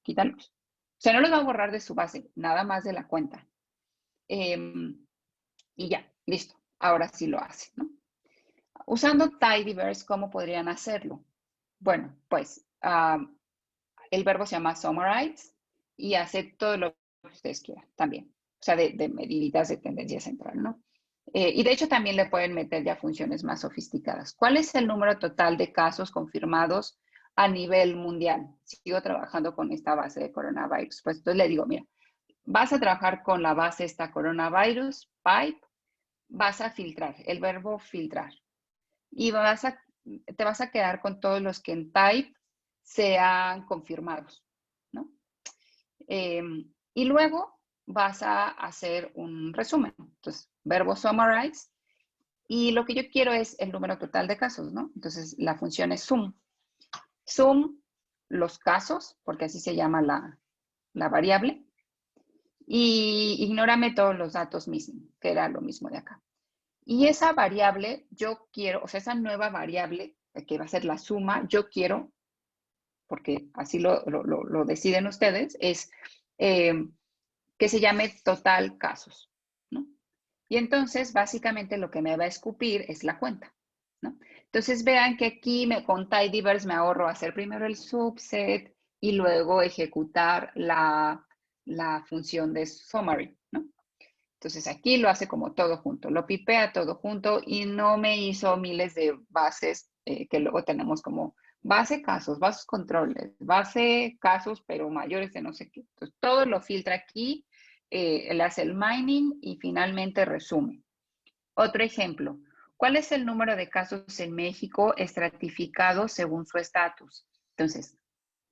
Speaker 1: quítalos. O sea, no los va a borrar de su base, nada más de la cuenta. Y ya, listo. Ahora sí lo hace, ¿no? Usando tidyverse, ¿cómo podrían hacerlo? Bueno, pues el verbo se llama summarize y hace todo lo que ustedes quieran también. O sea, de medidas de tendencia central, ¿no? Y de hecho también le pueden meter ya funciones más sofisticadas. ¿Cuál es el número total de casos confirmados a nivel mundial? Sigo trabajando con esta base de coronavirus. Pues entonces le digo, mira, vas a trabajar con la base esta coronavirus, pipe, vas a filtrar, el verbo filtrar. Y te vas a quedar con todos los que en type sean confirmados, ¿no? Y luego vas a hacer un resumen. Entonces, verbo summarize. Y lo que yo quiero es el número total de casos, ¿no? Entonces, la función es sum. Sum los casos, porque así se llama la variable. Y ignórame todos los datos missing, que era lo mismo de acá. Y esa variable, yo quiero, o sea, esa nueva variable, que va a ser la suma, yo quiero, porque así lo deciden ustedes, es que se llame total casos, ¿no? Y entonces, básicamente, lo que me va a escupir es la cuenta, ¿no? Entonces, vean que aquí con tidyverse me ahorro hacer primero el subset y luego ejecutar la función de summary, ¿no? Entonces, aquí lo hace como todo junto, lo pipea todo junto y no me hizo miles de bases que luego tenemos como base casos, bases controles, base casos, pero mayores de no sé qué. Entonces, todo lo filtra aquí, le hace el mining y finalmente resume. Otro ejemplo, ¿cuál es el número de casos en México estratificados según su estatus? Entonces,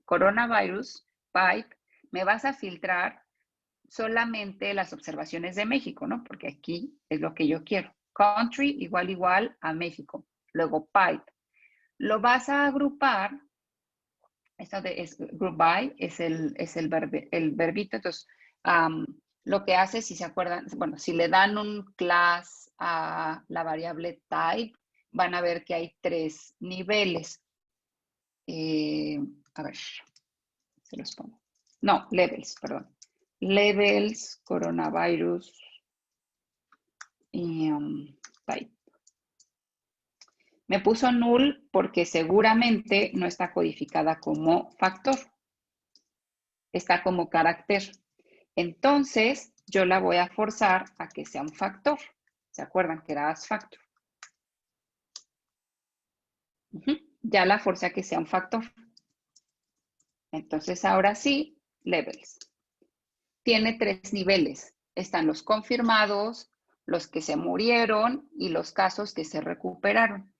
Speaker 1: coronavirus, pipe, me vas a filtrar solamente las observaciones de México, ¿no? Porque aquí es lo que yo quiero. Country igual a México. Luego pipe. Lo vas a agrupar. Esto es group by, es el verbito. Entonces, lo que hace, si se acuerdan, bueno, si le dan un class a la variable type, van a ver que hay 3 niveles. A ver, se los pongo. No, levels, perdón. Levels, coronavirus y type. Me puso null porque seguramente no está codificada como factor. Está como carácter. Entonces, yo la voy a forzar a que sea un factor. ¿Se acuerdan que era as factor? Ya la forcé a que sea un factor. Entonces, ahora sí, levels. Tiene 3 niveles. Están los confirmados, los que se murieron y los casos que se recuperaron.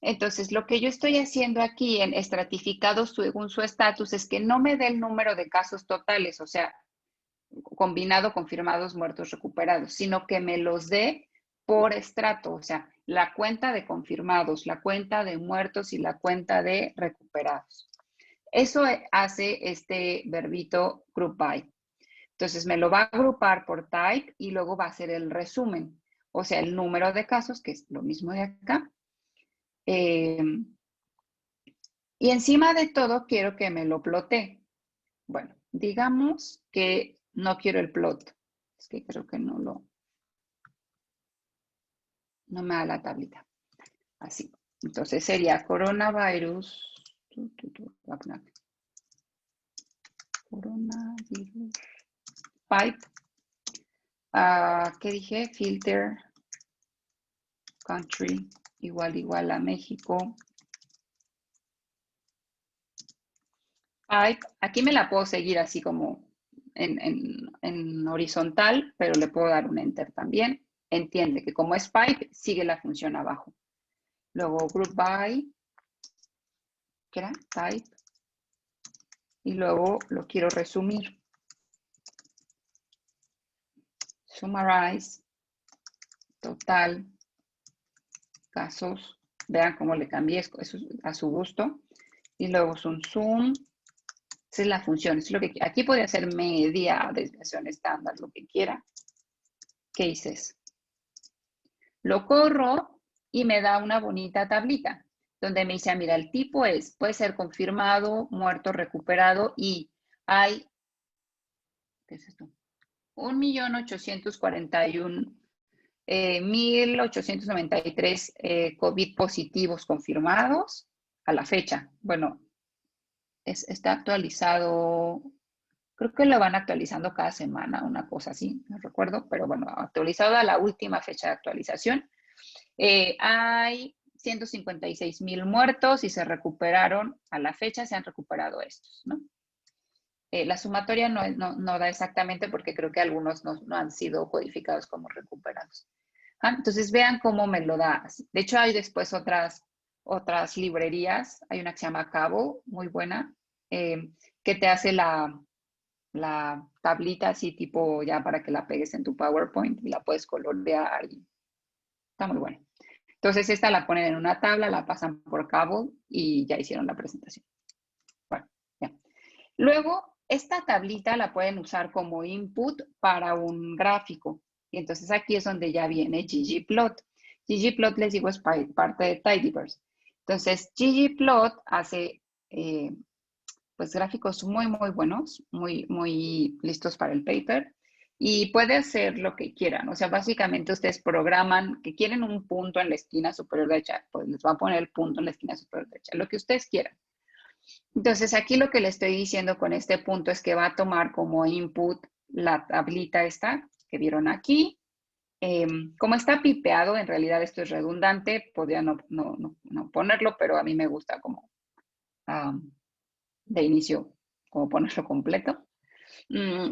Speaker 1: Entonces, lo que yo estoy haciendo aquí en estratificados según su estatus es que no me dé el número de casos totales, o sea, combinado confirmados, muertos, recuperados, sino que me los dé por estrato, o sea, la cuenta de confirmados, la cuenta de muertos y la cuenta de recuperados. Eso hace este verbito group by. Entonces me lo va a agrupar por type y luego va a hacer el resumen, o sea, el número de casos, que es lo mismo de acá. Y encima de todo quiero que me lo plotee. Bueno, digamos que no quiero el plot. Es que creo que no me da la tablita. Así. Entonces sería coronavirus. Coronavirus. Pipe. ¿Qué dije? Filter. Country. Igual a México. Pipe. Aquí me la puedo seguir así como en horizontal, pero le puedo dar un enter también. Entiende que como es pipe, sigue la función abajo. Luego group by, ¿qué era? Type. Y luego lo quiero resumir. Summarize, total, casos. Vean cómo le cambié eso a su gusto. Y luego es un zoom. Esa es la función. Es lo que, aquí puede hacer media, desviación estándar, lo que quiera. Cases. Lo corro y me da una bonita tablita donde me dice, mira, el tipo puede ser confirmado, muerto, recuperado y hay, ¿qué es esto? 1.841.893 COVID positivos confirmados a la fecha. Bueno, está actualizado, creo que lo van actualizando cada semana, una cosa así, no recuerdo, pero bueno, actualizado a la última fecha de actualización. Hay 156,000 muertos y se recuperaron, a la fecha se han recuperado estos, ¿no? La sumatoria no da exactamente porque creo que algunos no han sido codificados como recuperados. Entonces vean cómo me lo da. De hecho, hay después otras librerías. Hay una que se llama Cabo, muy buena, que te hace la tablita así tipo ya para que la pegues en tu PowerPoint y la puedes colorear. Está muy buena. Entonces esta la ponen en una tabla, la pasan por Cabo y ya hicieron la presentación. Bueno, ya. Luego, esta tablita la pueden usar como input para un gráfico. Y entonces aquí es donde ya viene ggplot. ggplot, les digo, es parte de Tidyverse. Entonces, ggplot hace pues gráficos muy, muy buenos, muy listos para el paper. Y puede hacer lo que quieran. O sea, básicamente ustedes programan que quieren un punto en la esquina superior derecha, pues les va a poner el punto en la esquina superior derecha, lo que ustedes quieran. Entonces, aquí lo que le estoy diciendo con este punto es que va a tomar como input la tablita esta que vieron aquí. Como está pipeado, en realidad esto es redundante, podría no ponerlo, pero a mí me gusta como de inicio, como ponerlo completo.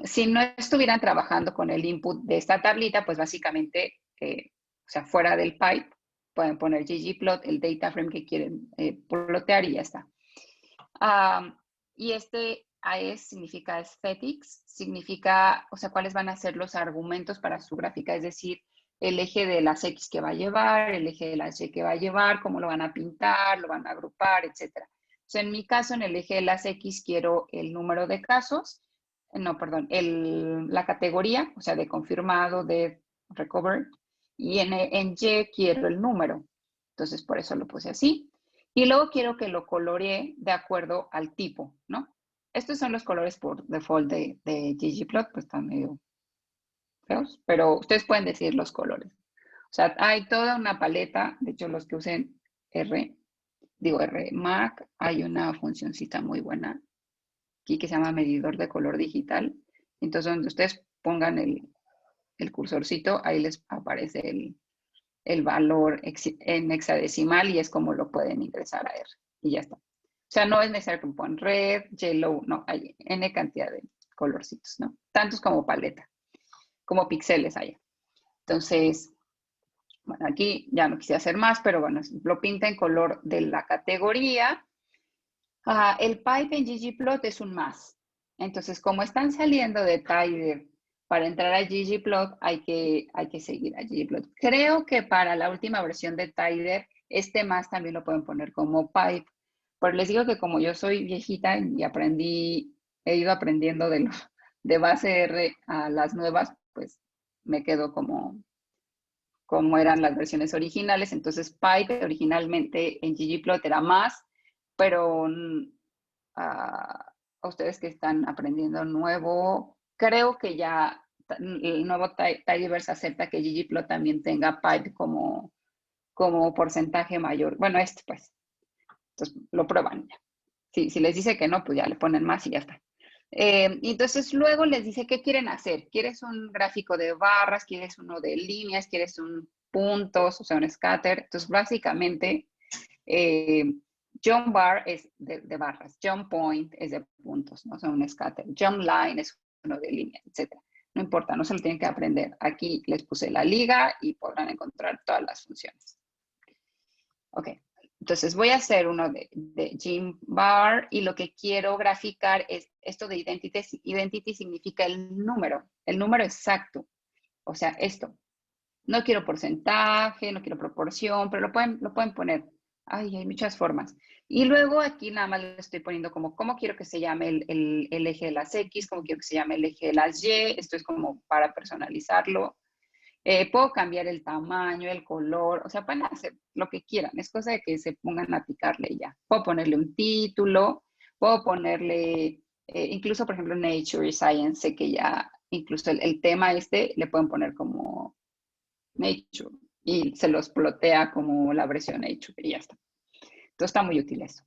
Speaker 1: Si no estuvieran trabajando con el input de esta tablita, pues básicamente, o sea, fuera del pipe, pueden poner ggplot, el data frame que quieren plotear y ya está. Y este AES significa aesthetics, significa, o sea, cuáles van a ser los argumentos para su gráfica, es decir, el eje de las X que va a llevar, el eje de las Y que va a llevar, cómo lo van a pintar, lo van a agrupar, etc. O sea, en mi caso, en el eje de las X quiero el número de casos, la categoría, o sea, de confirmado, de recovered, y en Y quiero el número. Entonces, por eso lo puse así. Y luego quiero que lo coloree de acuerdo al tipo, ¿no? Estos son los colores por default de ggplot, pues están medio feos, pero ustedes pueden decidir los colores. O sea, hay toda una paleta, de hecho los que usen Mac, hay una funcioncita muy buena aquí que se llama medidor de color digital. Entonces, donde ustedes pongan el cursorcito, ahí les aparece el valor en hexadecimal y es como lo pueden ingresar a R. Y ya está. O sea, no es necesario que pongan red, yellow, no, hay N cantidad de colorcitos, ¿no? Tantos como paleta, como píxeles allá. Entonces, bueno, aquí ya no quise hacer más, pero bueno, lo pinta en color de la categoría. El pipe en ggplot es un más. Entonces, como están saliendo de Tidyr para entrar a ggplot, hay que seguir a ggplot. Creo que para la última versión de Tidyr, este más también lo pueden poner como pipe. Pero les digo que como yo soy viejita y he ido aprendiendo de de base R a las nuevas, pues me quedo como eran las versiones originales. Entonces pipe originalmente en ggplot era más, pero a ustedes que están aprendiendo nuevo, creo que ya el nuevo tidyverse acepta que ggplot también tenga pipe como porcentaje mayor. Bueno, pues. Entonces lo prueban ya. Si les dice que no, pues ya le ponen más y ya está. Entonces luego les dice qué quieren hacer. ¿Quieres un gráfico de barras? ¿Quieres uno de líneas? ¿Quieres un puntos? O sea, un scatter. Entonces básicamente jump bar es de barras, jump point es de puntos, ¿no? O sea, un scatter. Jump line es uno de líneas, etc. No importa, no se lo tienen que aprender. Aquí les puse la liga y podrán encontrar todas las funciones. Ok. Entonces voy a hacer uno de gym bar y lo que quiero graficar es esto de identity. Identity significa el número exacto. O sea, esto. No quiero porcentaje, no quiero proporción, pero lo pueden poner. Ay, hay muchas formas. Y luego aquí nada más le estoy poniendo como cómo quiero que se llame el eje de las X, cómo quiero que se llame el eje de las Y. Esto es como para personalizarlo. Puedo cambiar el tamaño, el color, o sea, pueden hacer lo que quieran. Es cosa de que se pongan a picarle ya. Puedo ponerle un título, puedo ponerle, incluso, por ejemplo, Nature y Science, sé que ya, incluso el tema le pueden poner como Nature y se los plotea como la versión Nature y ya está. Entonces está muy útil eso.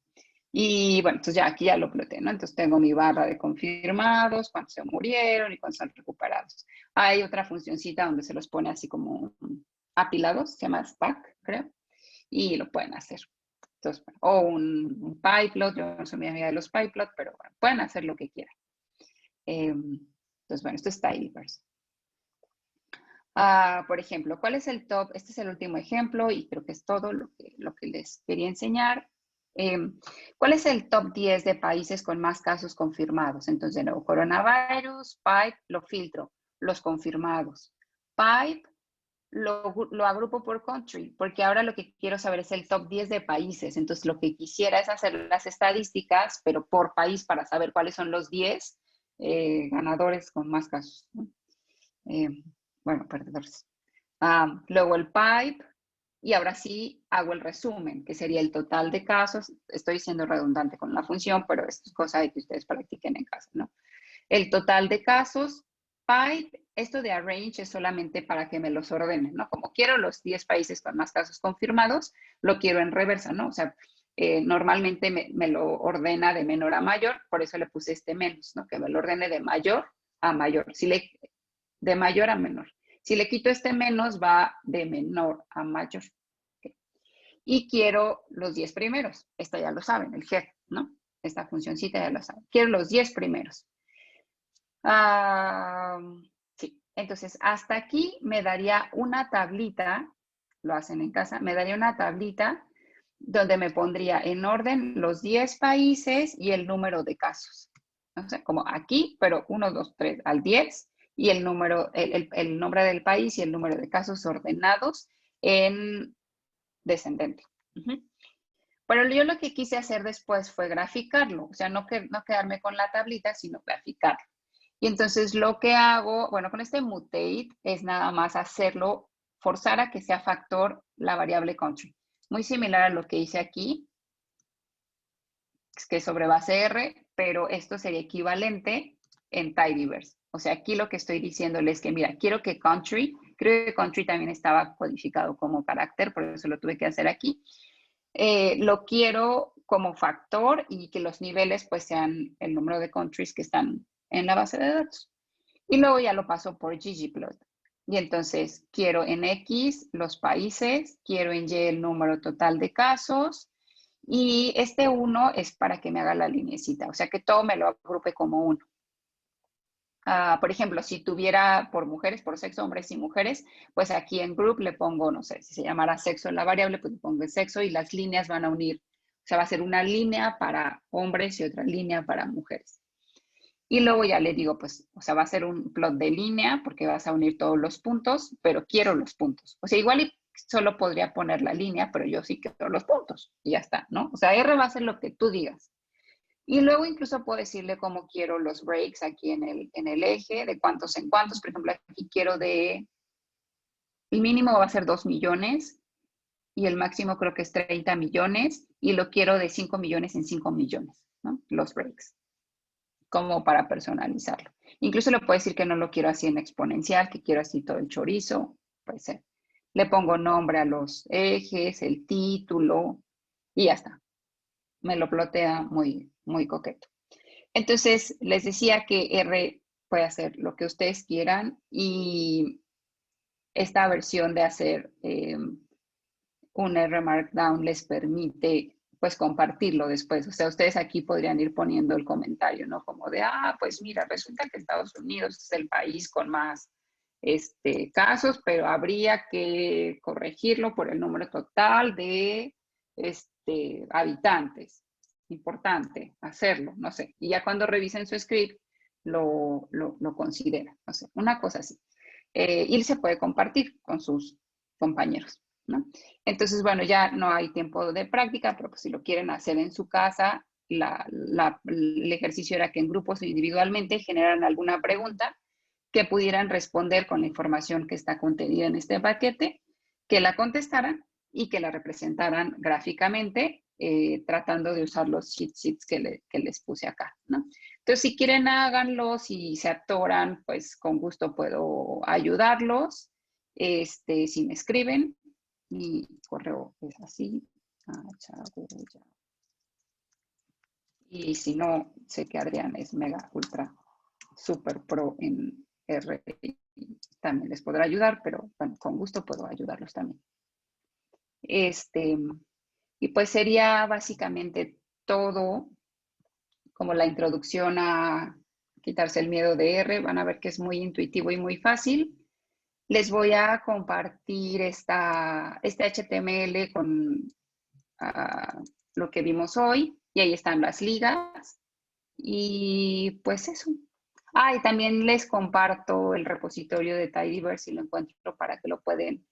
Speaker 1: Y bueno, entonces ya aquí ya lo ploteé, ¿no? Entonces tengo mi barra de confirmados, cuántos se murieron y cuántos son recuperados. Hay otra funcioncita donde se los pone así como apilados, se llama stack, creo, y lo pueden hacer. Entonces, o un pyplot, yo no soy muy amiga de los pyplot, pero bueno, pueden hacer lo que quieran. Entonces, bueno, esto es tidyverse. Por ejemplo, ¿cuál es el top? Este es el último ejemplo y creo que es todo lo que les quería enseñar. ¿Cuál es el top 10 de países con más casos confirmados? Entonces, de nuevo, coronavirus, pipe, lo filtro, los confirmados. Pipe, lo agrupo por country, porque ahora lo que quiero saber es el top 10 de países. Entonces, lo que quisiera es hacer las estadísticas, pero por país para saber cuáles son los 10 ganadores con más casos, ¿no? Bueno, perdedores. Luego el pipe, y ahora sí hago el resumen, que sería el total de casos. Estoy siendo redundante con la función, pero esto es cosa de que ustedes practiquen en casa, ¿no? El total de casos, pipe, esto de arrange es solamente para que me los ordenen, ¿no? Como quiero los 10 países con más casos confirmados, lo quiero en reversa, ¿no? O sea, normalmente me lo ordena de menor a mayor, por eso le puse este menos, ¿no? Que me lo ordene de mayor a mayor. De mayor a menor. Si le quito este menos, va de menor a mayor. Okay. Y quiero los 10 primeros. Esta ya lo saben, el head, ¿no? Esta funcioncita ya lo saben. Quiero los 10 primeros. Sí, entonces hasta aquí me daría una tablita, lo hacen en casa, me daría una tablita donde me pondría en orden los 10 países y el número de casos. O sea, como aquí, pero 1, 2, 3 al 10 y el número, el nombre del país y el número de casos ordenados en descendente. Pero yo lo que quise hacer después fue graficarlo, o sea, no quedarme con la tablita, sino graficarlo. Y entonces lo que hago, bueno, con este mutate es nada más hacerlo, forzar a que sea factor la variable country. Muy similar a lo que hice aquí, que es sobre base R, pero esto sería equivalente en tidyverse. O sea, aquí lo que estoy diciéndoles es que, mira, quiero que country, creo que country también estaba codificado como carácter, por eso lo tuve que hacer aquí. Lo quiero como factor y que los niveles pues sean el número de countries que están en la base de datos. Y luego ya lo paso por ggplot. Y entonces quiero en X los países, quiero en Y el número total de casos, y este 1 es para que me haga la linecita, o sea que todo me lo agrupe como 1. Por ejemplo, si tuviera por mujeres, por sexo, hombres y mujeres, pues aquí en group le pongo, no sé, si se llamara sexo en la variable, pues le pongo el sexo y las líneas van a unir. O sea, va a ser una línea para hombres y otra línea para mujeres. Y luego ya le digo, pues, o sea, va a ser un plot de línea porque vas a unir todos los puntos, pero quiero los puntos. O sea, igual solo podría poner la línea, pero yo sí quiero los puntos y ya está, ¿no? O sea, R va a ser lo que tú digas. Y luego incluso puedo decirle cómo quiero los breaks aquí en el eje, de cuántos en cuántos. Por ejemplo, aquí quiero el mínimo va a ser 2 millones y el máximo creo que es 30 millones y lo quiero de 5 millones en 5 millones, ¿no? Los breaks, como para personalizarlo. Incluso le puedo decir que no lo quiero así en exponencial, que quiero así todo el chorizo, puede ser. Le pongo nombre a los ejes, el título y ya está. Me lo plotea muy, muy coqueto. Entonces, les decía que R puede hacer lo que ustedes quieran y esta versión de hacer un R Markdown les permite pues compartirlo después. O sea, ustedes aquí podrían ir poniendo el comentario, ¿no? Como de, pues mira, resulta que Estados Unidos es el país con más casos, pero habría que corregirlo por el número total de habitantes. Importante hacerlo, no sé. Y ya cuando revisen su script, lo consideran, no sé, una cosa así. Y se puede compartir con sus compañeros, ¿no? Entonces, bueno, ya no hay tiempo de práctica, pero pues si lo quieren hacer en su casa, el ejercicio era que en grupos o individualmente generaran alguna pregunta que pudieran responder con la información que está contenida en este paquete, que la contestaran y que la representaran gráficamente, tratando de usar los cheat sheets que les puse acá, ¿no? Entonces, si quieren, háganlo. Si se atoran, pues con gusto puedo ayudarlos. Si me escriben, mi correo es así. Y si no, sé que Adrián es mega ultra super pro en R. También les podrá ayudar, pero bueno, con gusto puedo ayudarlos también. Y pues sería básicamente todo, como la introducción a quitarse el miedo de R. Van a ver que es muy intuitivo y muy fácil. Les voy a compartir este HTML con lo que vimos hoy, y ahí están las ligas. Y pues eso. Y también les comparto el repositorio de Tidyverse si lo encuentro para que lo puedan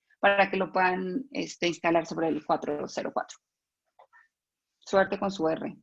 Speaker 1: instalar sobre el 404. Suerte con su R.